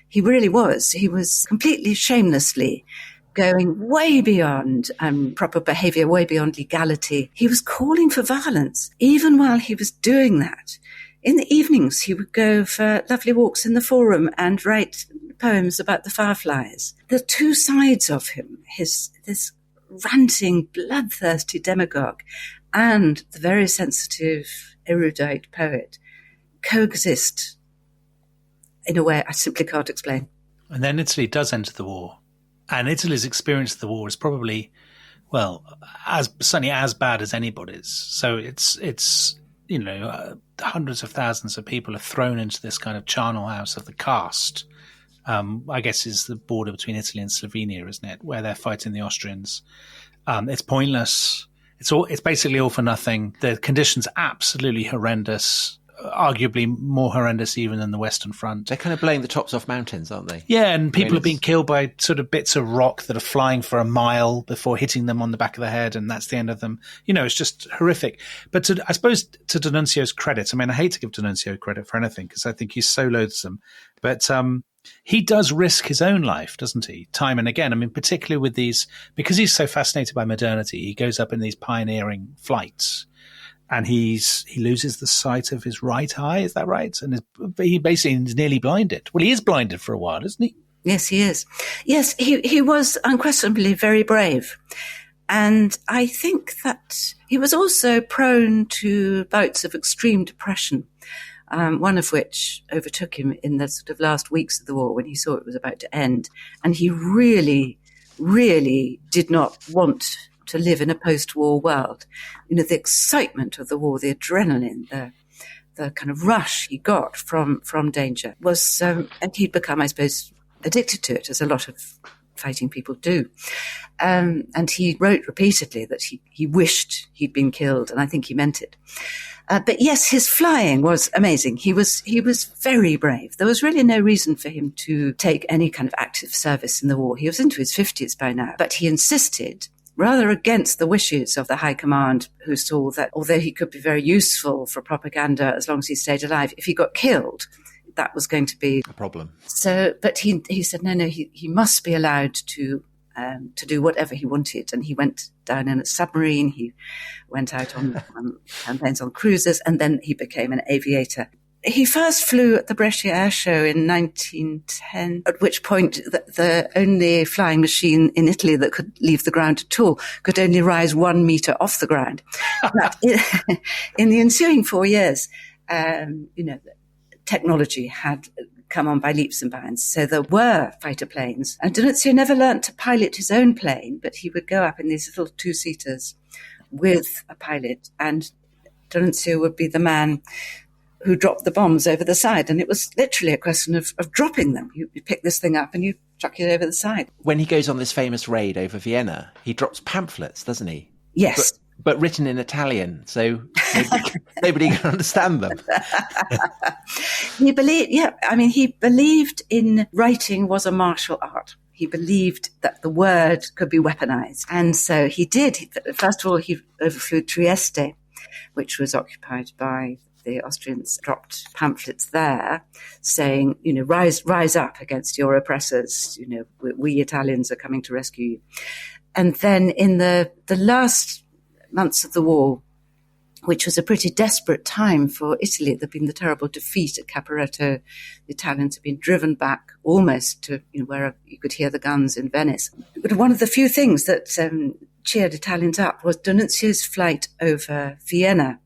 He really was. He was completely shamelessly going way beyond proper behaviour, way beyond legality. He was calling for violence. Even while he was doing that, in the evenings, he would go for lovely walks in the Forum and write poems about the fireflies. The two sides of him, this ranting, bloodthirsty demagogue and the very sensitive, erudite poet, coexist in a way I simply can't explain. And then Italy does enter the war. And Italy's experience of the war is probably, certainly as bad as anybody's. So it's hundreds of thousands of people are thrown into this kind of charnel house of the Karst. I guess is the border between Italy and Slovenia, isn't it? Where they're fighting the Austrians. It's pointless. It's basically all for nothing. The conditions absolutely horrendous, arguably more horrendous even than the Western Front. They're kind of blowing the tops off mountains, aren't they? Yeah, and people are being killed by sort of bits of rock that are flying for a mile before hitting them on the back of the head, and that's the end of them. It's just horrific. But I suppose to D'Annunzio's credit, I hate to give D'Annunzio credit for anything because I think he's so loathsome, but he does risk his own life, doesn't he? Time and again. Particularly with these, because he's so fascinated by modernity, he goes up in these pioneering flights and he loses the sight of his right eye. Is that right? And he basically is nearly blinded. Well, he is blinded for a while, isn't he? Yes, he is. Yes, he was unquestionably very brave. And I think that he was also prone to bouts of extreme depression. One of which overtook him in the sort of last weeks of the war when he saw it was about to end. And he really, really did not want to live in a post-war world. The excitement of the war, the adrenaline, the kind of rush he got from danger was, and he'd become, I suppose, addicted to it, as a lot of fighting people do. And he wrote repeatedly that he wished he'd been killed, and I think he meant it. But yes, his flying was amazing. He was very brave. There was really no reason for him to take any kind of active service in the war. He was into his 50s by now, but he insisted, rather against the wishes of the high command, who saw that although he could be very useful for propaganda as long as he stayed alive, if he got killed, that was going to be a problem. So, but he said, no, he must be allowed to do whatever he wanted. And he went down in a submarine. He went out on campaigns on cruisers, and then he became an aviator. He first flew at the Brescia Air Show in 1910, at which point the only flying machine in Italy that could leave the ground at all could only rise 1 meter off the ground. But in the ensuing 4 years, technology had come on by leaps and bounds. So there were fighter planes. And D'Annunzio never learnt to pilot his own plane, but he would go up in these little two-seaters with a pilot, and D'Annunzio would be the man who dropped the bombs over the side. And it was literally a question of dropping them. You pick this thing up and you chuck it over the side. When he goes on this famous raid over Vienna, he drops pamphlets, doesn't he? Yes. But written in Italian, so nobody can understand them. He believed in writing was a martial art. He believed that the word could be weaponized. And so he did. First of all, he overflew Trieste, which was occupied by the Austrians, dropped pamphlets there saying, rise up against your oppressors. We Italians are coming to rescue you. And then in the last months of the war, which was a pretty desperate time for Italy. There'd been the terrible defeat at Caporetto. The Italians had been driven back almost to where you could hear the guns in Venice. But one of the few things that cheered Italians up was D'Annunzio's flight over Vienna,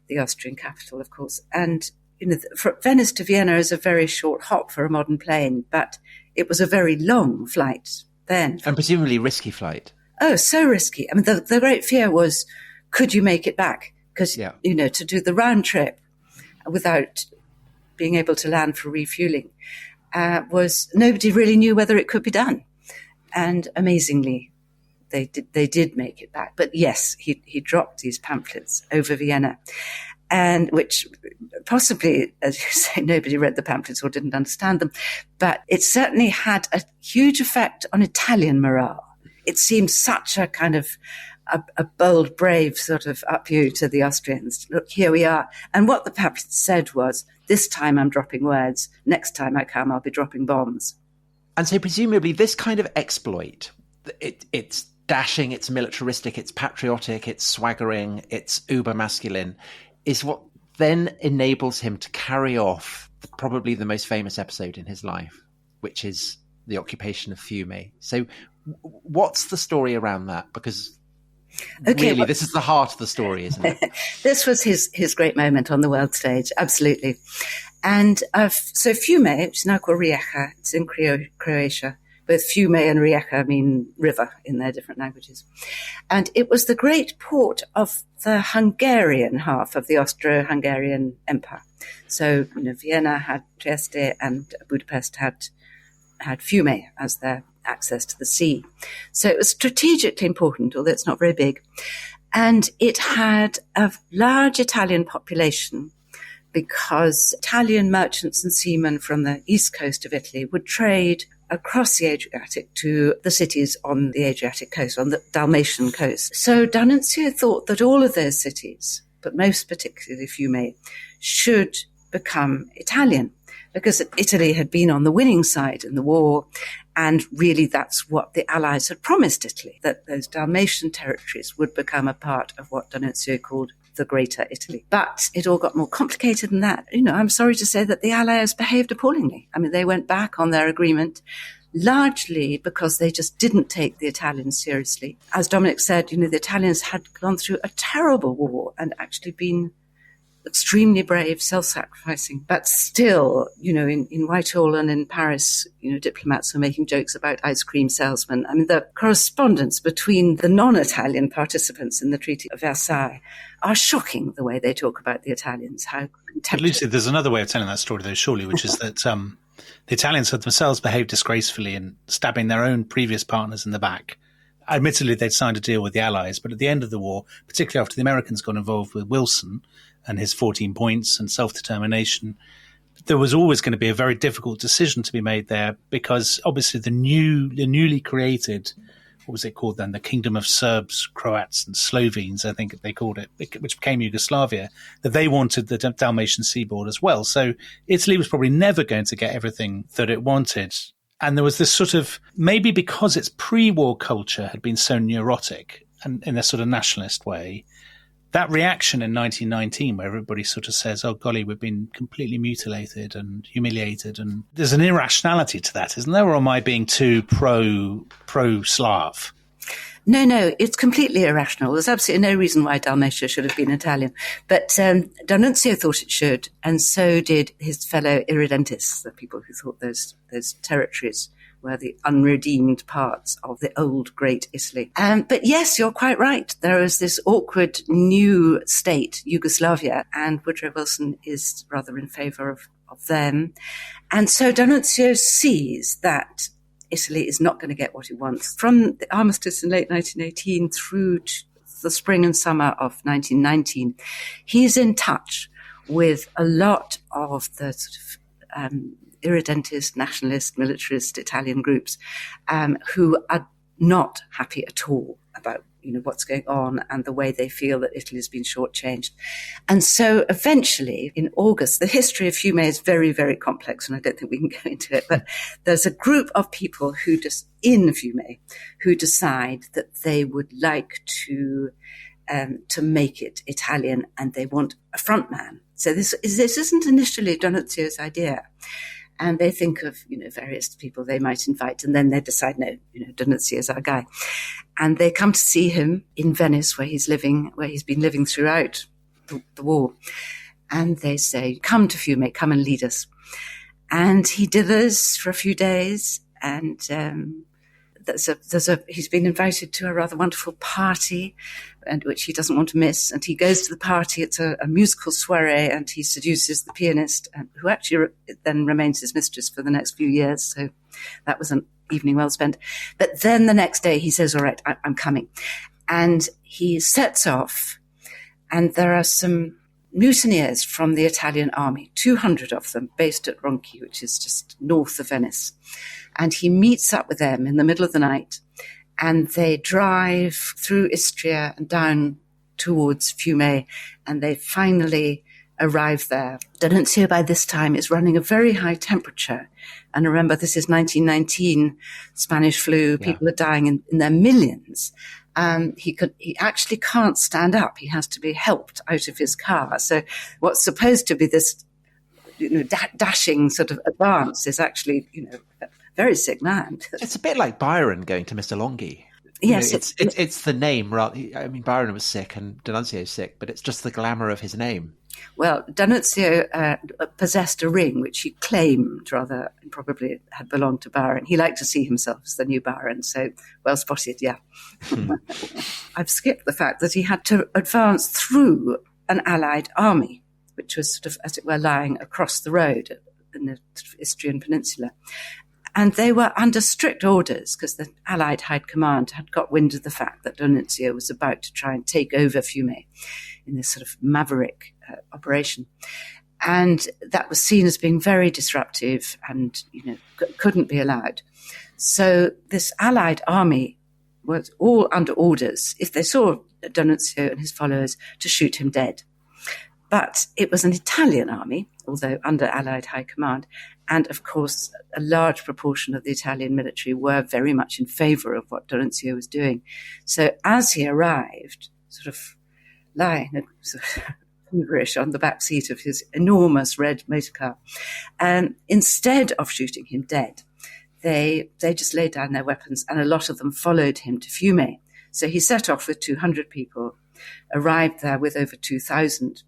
the Austrian capital, of course. And from Venice to Vienna is a very short hop for a modern plane, but it was a very long flight then. And presumably risky flight. Oh, so risky. I mean, the great fear was, could you make it back? Because, to do the round trip without being able to land for refueling was nobody really knew whether it could be done. And amazingly, they did make it back. But yes, he dropped these pamphlets over Vienna, and which possibly, as you say, nobody read the pamphlets or didn't understand them. But it certainly had a huge effect on Italian morale. It seemed such a kind of a bold, brave sort of up-you to the Austrians. Look, here we are. And what the pamphlet said was, this time I'm dropping words. Next time I come, I'll be dropping bombs. And so presumably this kind of exploit, it's dashing, it's militaristic, it's patriotic, it's swaggering, it's uber masculine, is what then enables him to carry off probably the most famous episode in his life, which is the occupation of Fiume. So what's the story around that? Because really, this is the heart of the story, isn't it? This was his great moment on the world stage, absolutely. And so Fiume, which is now called Rijeka, it's in Croatia. Both Fiume and Rijeka mean river in their different languages. And it was the great port of the Hungarian half of the Austro-Hungarian Empire. So, Vienna had Trieste and Budapest had Fiume as their access to the sea. So it was strategically important, although it's not very big. And it had a large Italian population because Italian merchants and seamen from the east coast of Italy would trade across the Adriatic to the cities on the Adriatic coast, on the Dalmatian coast. So D'Annunzio thought that all of those cities, but most particularly Fiume, should become Italian, because Italy had been on the winning side in the war, and really that's what the Allies had promised Italy, that those Dalmatian territories would become a part of what D'Annunzio called the Greater Italy. But it all got more complicated than that. I'm sorry to say that the Allies behaved appallingly. I mean, they went back on their agreement, largely because they just didn't take the Italians seriously. As Dominic said, the Italians had gone through a terrible war and actually been extremely brave, self-sacrificing, but still, in Whitehall and in Paris, diplomats were making jokes about ice cream salesmen. I mean, the correspondence between the non-Italian participants in the Treaty of Versailles are shocking, the way they talk about the Italians. How But Lucy, there's another way of telling that story, though, surely, which is that the Italians had themselves behaved disgracefully in stabbing their own previous partners in the back. Admittedly, they'd signed a deal with the Allies, but at the end of the war, particularly after the Americans got involved with Wilson and his 14 points and self-determination, there was always going to be a very difficult decision to be made there, because obviously the newly created, what was it called then, the Kingdom of Serbs, Croats and Slovenes, I think they called it, which became Yugoslavia, that they wanted the Dalmatian seaboard as well. So Italy was probably never going to get everything that it wanted. And there was this sort of, maybe because its pre-war culture had been so neurotic and in a sort of nationalist way, that reaction in 1919 where everybody sort of says, oh, golly, we've been completely mutilated and humiliated. And there's an irrationality to that, isn't there? Or am I being too pro-Slav? No, it's completely irrational. There's absolutely no reason why Dalmatia should have been Italian. But D'Annunzio thought it should, and so did his fellow irredentists, the people who thought those territories were the unredeemed parts of the old great Italy. But yes, you're quite right. There is this awkward new state, Yugoslavia, and Woodrow Wilson is rather in favour of them. And so D'Annunzio sees that Italy is not going to get what it wants. From the armistice in late 1918 through to the spring and summer of 1919, he's in touch with a lot of the sort of irredentist, nationalist, militarist Italian groups who are not happy at all about what's going on and the way they feel that Italy has been shortchanged. And so eventually, in August, the history of Fiume is very, very complex, and I don't think we can go into it, but there's a group of people in Fiume who decide that they would like to to make it Italian, and they want a front man. So this isn't initially D'Annunzio's idea. And they think of, various people they might invite, and then they decide, no, D'Annunzio's our guy. And they come to see him in Venice, where he's been living throughout the war. And they say, come to Fiume, come and lead us. And he dithers for a few days, and he's been invited to a rather wonderful party, and which he doesn't want to miss. And he goes to the party. It's a musical soiree, and he seduces the pianist, who actually then remains his mistress for the next few years. So that was an evening well spent. But then the next day he says, all right, I'm coming. And he sets off, and there are some mutineers from the Italian army, 200 of them, based at Ronchi, which is just north of Venice. And he meets up with them in the middle of the night, and they drive through Istria and down towards Fiume, and they finally arrive there. D'Annunzio by this time is running a very high temperature. And remember, this is 1919, Spanish flu, people are dying in their millions. He actually can't stand up. He has to be helped out of his car. So what's supposed to be this, dashing sort of advance is actually, a very sick man. It's a bit like Byron going to Mr. Longhi. Yes, it's the name. I mean, Byron was sick and D'Annunzio's sick, but it's just the glamour of his name. Well, D'Annunzio possessed a ring which he claimed rather improbably had belonged to Byron. He liked to see himself as the new Byron, so well spotted, yeah. I've skipped the fact that he had to advance through an Allied army, which was sort of, as it were, lying across the road in the Istrian Peninsula. And they were under strict orders because the Allied High Command had got wind of the fact that D'Annunzio was about to try and take over Fiume in this sort of maverick operation. And that was seen as being very disruptive and, couldn't be allowed. So this Allied army was all under orders, if they saw D'Annunzio and his followers, to shoot him dead. But it was an Italian army, although under Allied High Command. And, of course, a large proportion of the Italian military were very much in favour of what D'Annunzio was doing. So as he arrived, sort of lying sort of feverish on the back seat of his enormous red motor car, instead of shooting him dead, they just laid down their weapons, and a lot of them followed him to Fiume. So he set off with 200 people, arrived there with over 2,000,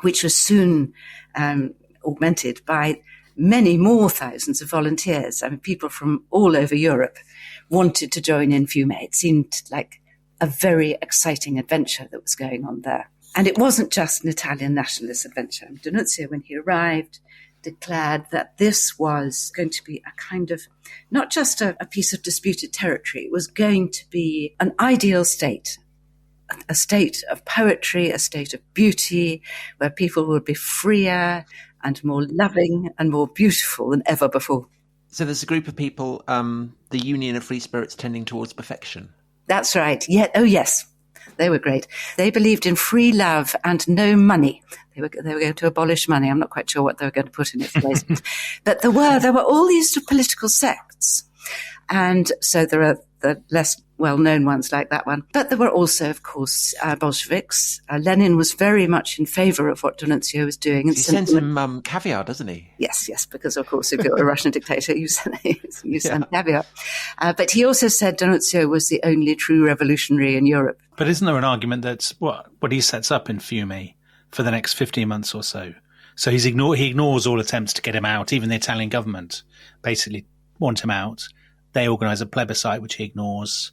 which was soon augmented by many more thousands of volunteers. I mean, people from all over Europe wanted to join in Fiume. It seemed like a very exciting adventure that was going on there. And it wasn't just an Italian nationalist adventure. D'Annunzio, when he arrived, declared that this was going to be a kind of, not just a piece of disputed territory, it was going to be an ideal state, a state of poetry, a state of beauty, where people would be freer and more loving and more beautiful than ever before. So there's a group of people, the Union of Free Spirits Tending Towards Perfection. That's right. Yeah. Oh, yes. They were great. They believed in free love and no money. They were going to abolish money. I'm not quite sure what they were going to put in its place. But there were all these political sects. And so there are the less well-known ones like that one. But there were also, of course, Bolsheviks. Lenin was very much in favour of what D'Annunzio was doing. He sends him caviar, doesn't he? Yes, because, of course, if you're a Russian dictator, you send caviar. But he also said D'Annunzio was the only true revolutionary in Europe. But isn't there an argument that's what he sets up in Fiume for the next 15 months or so? So he ignores all attempts to get him out. Even the Italian government basically want him out. They organise a plebiscite, which he ignores.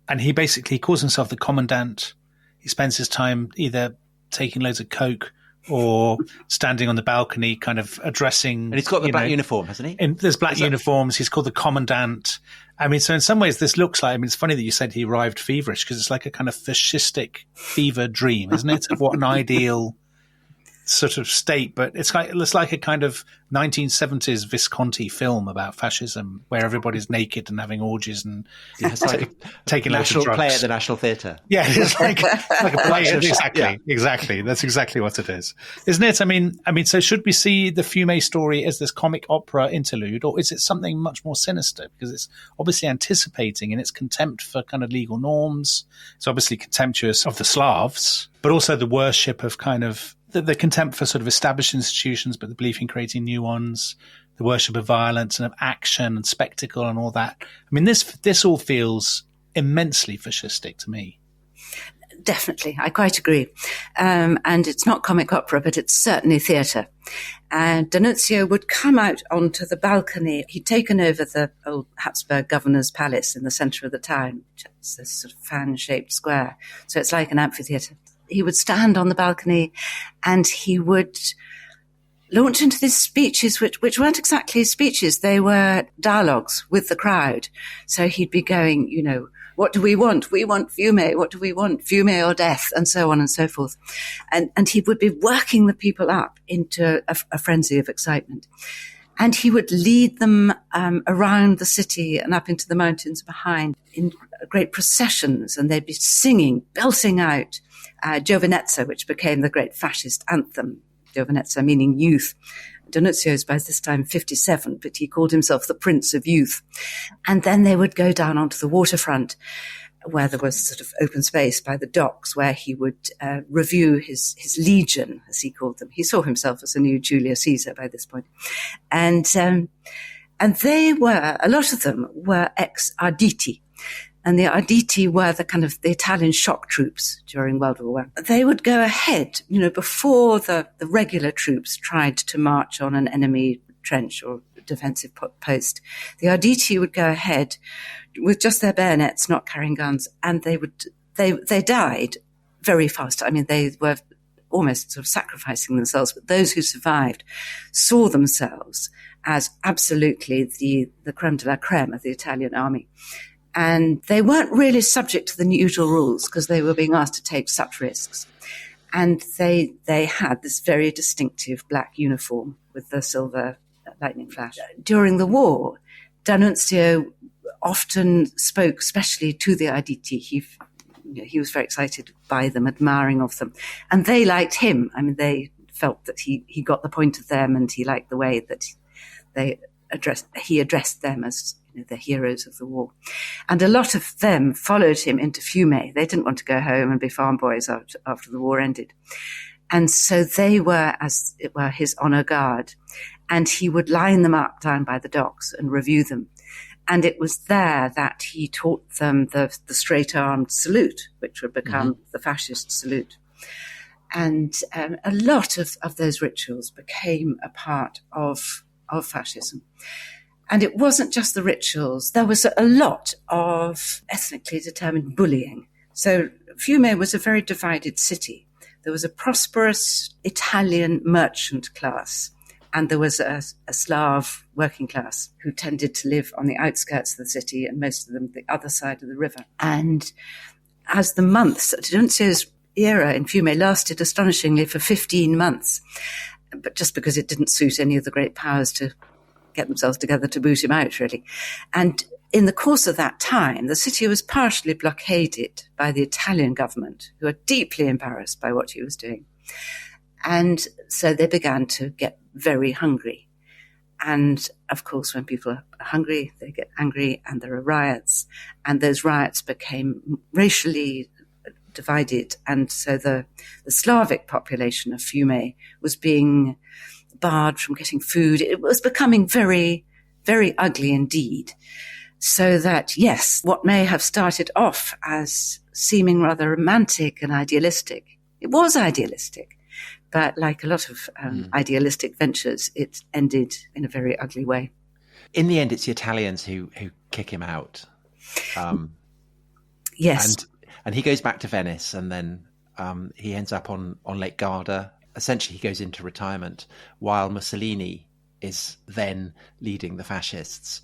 And he basically calls himself the commandant. He spends his time either taking loads of coke or standing on the balcony kind of addressing... And he's got the black uniform, hasn't he? There's black uniforms. He's called the commandant. I mean, so in some ways this looks like... I mean, it's funny that you said he arrived feverish because it's like a kind of fascistic fever dream, isn't it? Of what an ideal sort of state, but it's like a kind of 1970s Visconti film about fascism where everybody's naked and having orgies and it's like taking a loads of national drugs. play at the National Theatre. Yeah, it's like a play. Exactly. That's exactly what it is, isn't it? I mean, so should we see the Fumet story as this comic opera interlude, or is it something much more sinister? Because it's obviously anticipating in its contempt for kind of legal norms. It's obviously contemptuous of the Slavs, but also the worship of kind of the contempt for sort of established institutions, but the belief in creating new ones, the worship of violence and of action and spectacle and all that. I mean, this all feels immensely fascistic to me. Definitely. I quite agree. And it's not comic opera, but it's certainly theatre. And D'Annunzio would come out onto the balcony. He'd taken over the old Habsburg governor's palace in the centre of the town. It's this sort of fan-shaped square. So it's like an amphitheatre. He would stand on the balcony and he would launch into these speeches, which weren't exactly speeches. They were dialogues with the crowd. So he'd be going, you know, what do we want? We want Fumet. What do we want? Fumet or death, and so on and so forth. And he would be working the people up into a frenzy of excitement. And he would lead them around the city and up into the mountains behind in great processions. And they'd be singing, belting out Giovinezza, which became the great fascist anthem. Giovinezza meaning youth. D'Annunzio is by this time 57, but he called himself the Prince of Youth. And then they would go down onto the waterfront where there was sort of open space by the docks where he would review his legion, as he called them. He saw himself as a new Julius Caesar by this point. And they were, a lot of them were ex-Arditi. And the Arditi were the kind of the Italian shock troops during World War I. They would go ahead, you know, before the regular troops tried to march on an enemy trench or defensive post. The Arditi would go ahead with just their bayonets, not carrying guns, and they died very fast. I mean, they were almost sort of sacrificing themselves, but those who survived saw themselves as absolutely the creme de la creme of the Italian army. And they weren't really subject to the usual rules because they were being asked to take such risks. And they had this very distinctive black uniform with the silver lightning flash. During the war, D'Annunzio often spoke, especially to the Arditi. He was very excited by them, admiring of them. And they liked him. I mean, they felt that he got the point of them and he liked the way that he addressed them as the heroes of the war. And a lot of them followed him into Fumet. They didn't want to go home and be farm boys after the war ended. And so they were, as it were, his honor guard. And he would line them up down by the docks and review them. And it was there that he taught them the straight-armed salute, which would become the fascist salute. And a lot of those rituals became a part of fascism. And it wasn't just the rituals. There was a lot of ethnically determined bullying. So Fumet was a very divided city. There was a prosperous Italian merchant class, and there was a Slav working class who tended to live on the outskirts of the city, and most of them the other side of the river. And as the months, D'Annunzio's era in Fumet lasted astonishingly for 15 months, but just because it didn't suit any of the great powers to get themselves together to boot him out, really. And in the course of that time, the city was partially blockaded by the Italian government, who were deeply embarrassed by what he was doing. And so they began to get very hungry. And of course, when people are hungry, they get angry and there are riots. And those riots became racially divided. And so the Slavic population of Fumet was being barred from getting food. It was becoming very, very ugly indeed. So that, yes, what may have started off as seeming rather romantic and idealistic, it was idealistic. But like a lot of idealistic ventures, it ended in a very ugly way. In the end, it's the Italians who kick him out. Yes. And he goes back to Venice, and then he ends up on Lake Garda. Essentially, he goes into retirement while Mussolini is then leading the fascists.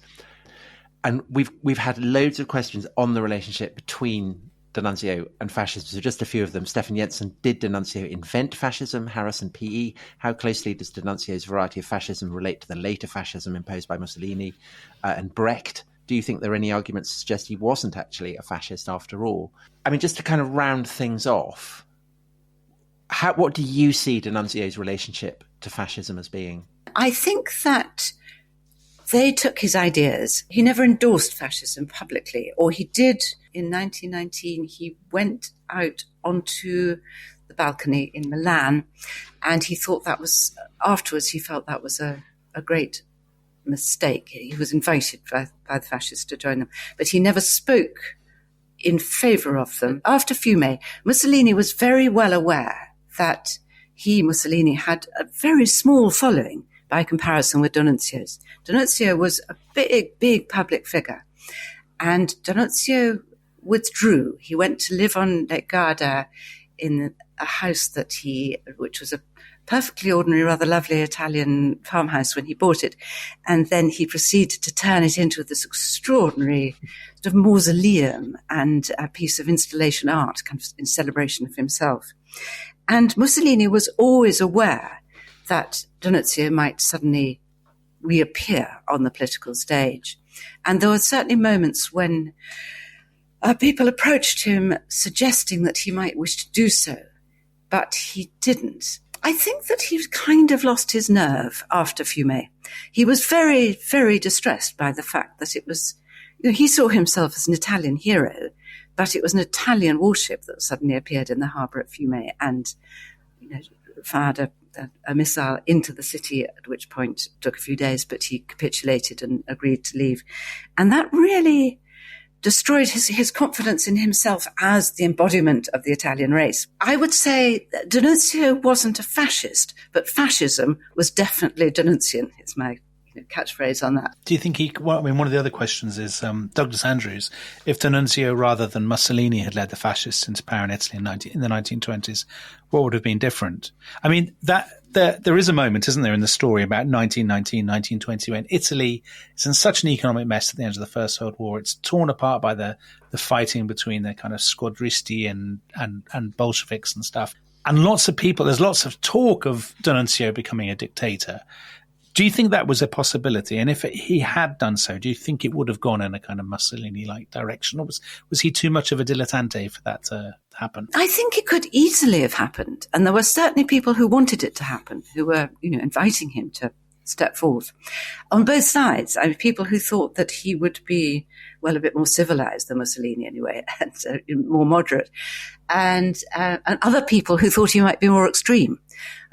And we've had loads of questions on the relationship between D'Annunzio and fascism. So just a few of them. Stefan Jensen, did D'Annunzio invent fascism? Harrison P.E. How closely does D'Annunzio's variety of fascism relate to the later fascism imposed by Mussolini? And Brecht, do you think there are any arguments to suggest he wasn't actually a fascist after all? I mean, just to kind of round things off, what do you see D'Annunzio's relationship to fascism as being? I think that they took his ideas. He never endorsed fascism publicly, or he did in 1919. He went out onto the balcony in Milan, and he thought that was, afterwards he felt that was a great mistake. He was invited by the fascists to join them, but he never spoke in favour of them. After Fiume, Mussolini was very well aware that Mussolini had a very small following by comparison with D'Annunzio's. D'Annunzio was a big public figure, and D'Annunzio withdrew. He went to live on Lake Garda in a house which was a perfectly ordinary, rather lovely Italian farmhouse when he bought it, and then he proceeded to turn it into this extraordinary sort of mausoleum and a piece of installation art, kind of in celebration of himself. And Mussolini was always aware that D'Annunzio might suddenly reappear on the political stage. And there were certainly moments when people approached him suggesting that he might wish to do so, but he didn't. I think that he kind of lost his nerve after Fiume. He was very, very distressed by the fact that it was, he saw himself as an Italian hero, but it was an Italian warship that suddenly appeared in the harbour at Fiume and fired a missile into the city, at which point it took a few days, but he capitulated and agreed to leave. And that really destroyed his confidence in himself as the embodiment of the Italian race. I would say that D'Annunzio wasn't a fascist, but fascism was definitely D'Annunzian. It's my catchphrase on that. Do you think one of the other questions is, Douglas Andrews, if D'Annunzio rather than Mussolini had led the fascists into power in Italy in the 1920s, what would have been different? I mean, there is a moment, isn't there, in the story about 1919, 1920, when Italy is in such an economic mess at the end of the First World War. It's torn apart by the fighting between the kind of squadristi and Bolsheviks and stuff. And there's lots of talk of D'Annunzio becoming a dictator. Do you think that was a possibility? And if he had done so, do you think it would have gone in a kind of Mussolini-like direction? Or was he too much of a dilettante for that to happen? I think it could easily have happened. And there were certainly people who wanted it to happen, who were, inviting him to step forth. On both sides, I mean, people who thought that he would be, a bit more civilized than Mussolini anyway, and more moderate. And other people who thought he might be more extreme.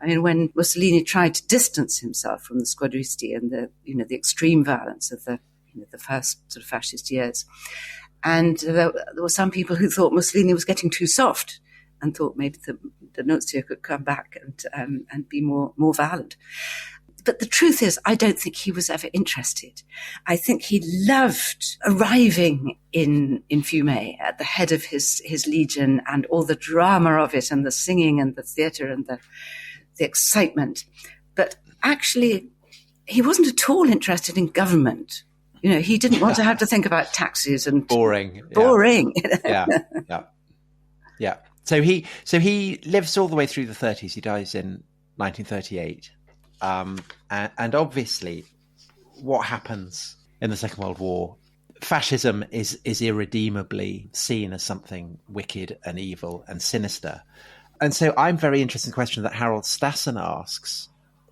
I mean, when Mussolini tried to distance himself from the squadristi and the extreme violence of the first sort of fascist years, and there were some people who thought Mussolini was getting too soft and thought maybe the D'Annunzio could come back and be more violent. But the truth is, I don't think he was ever interested. I think he loved arriving in Fiume at the head of his legion and all the drama of it and the singing and the theatre and the excitement. But actually, he wasn't at all interested in government. He didn't want to have to think about taxes and boring. Yeah. So he lives all the way through the 30s. He dies in 1938. And obviously, what happens in the Second World War, fascism is irredeemably seen as something wicked and evil and sinister. And so I'm very interested in the question that Harold Stassen asks,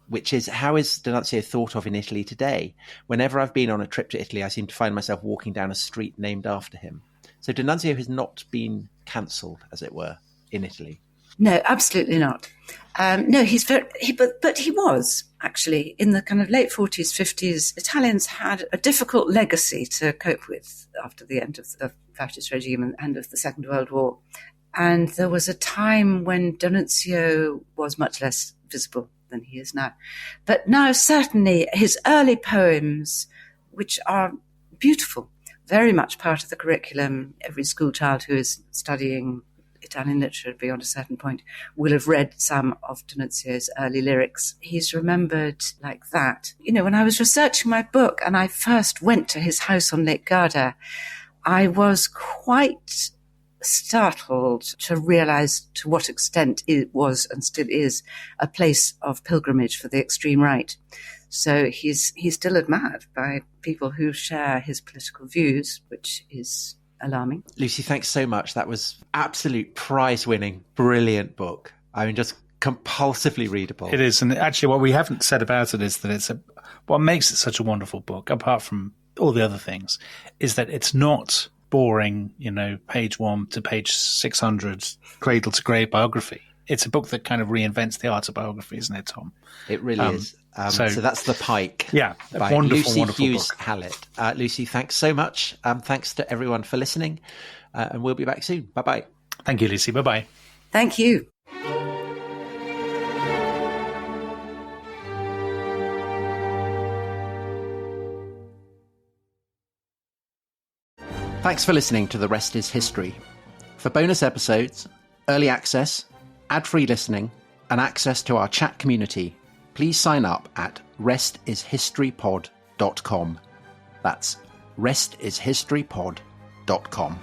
which is, how is D'Annunzio thought of in Italy today? Whenever I've been on a trip to Italy, I seem to find myself walking down a street named after him. So D'Annunzio has not been cancelled, as it were, in Italy. No, absolutely not. No, but he was actually in the kind of late 40s, 50s. Italians had a difficult legacy to cope with after the end of the fascist regime and end of the Second World War. And there was a time when D'Annunzio was much less visible than he is now. But now, certainly, his early poems, which are beautiful, very much part of the curriculum. Every school child who is studying Italian literature beyond a certain point will have read some of D'Annunzio's early lyrics. He's remembered like that. When I was researching my book and I first went to his house on Lake Garda, I was quite startled to realize to what extent it was and still is a place of pilgrimage for the extreme right. So he's still admired by people who share his political views, which is alarming. Lucy, thanks so much. That was absolute prize-winning, brilliant book. I mean, just compulsively readable. It is. And actually what we haven't said about it is that what makes it such a wonderful book, apart from all the other things, is that it's not boring, page 1 to page 600, cradle to grave biography. It's a book that kind of reinvents the art of biography, isn't it, Tom? It really is. So that's The Pike. Yeah, by wonderful, Lucy wonderful Hughes-Hallett. Lucy, thanks so much. Thanks to everyone for listening. And we'll be back soon. Bye-bye. Thank you, Lucy. Bye-bye. Thank you. Thanks for listening to The Rest is History. For bonus episodes, early access, ad-free listening, and access to our chat community, please sign up at restishistorypod.com. That's restishistorypod.com.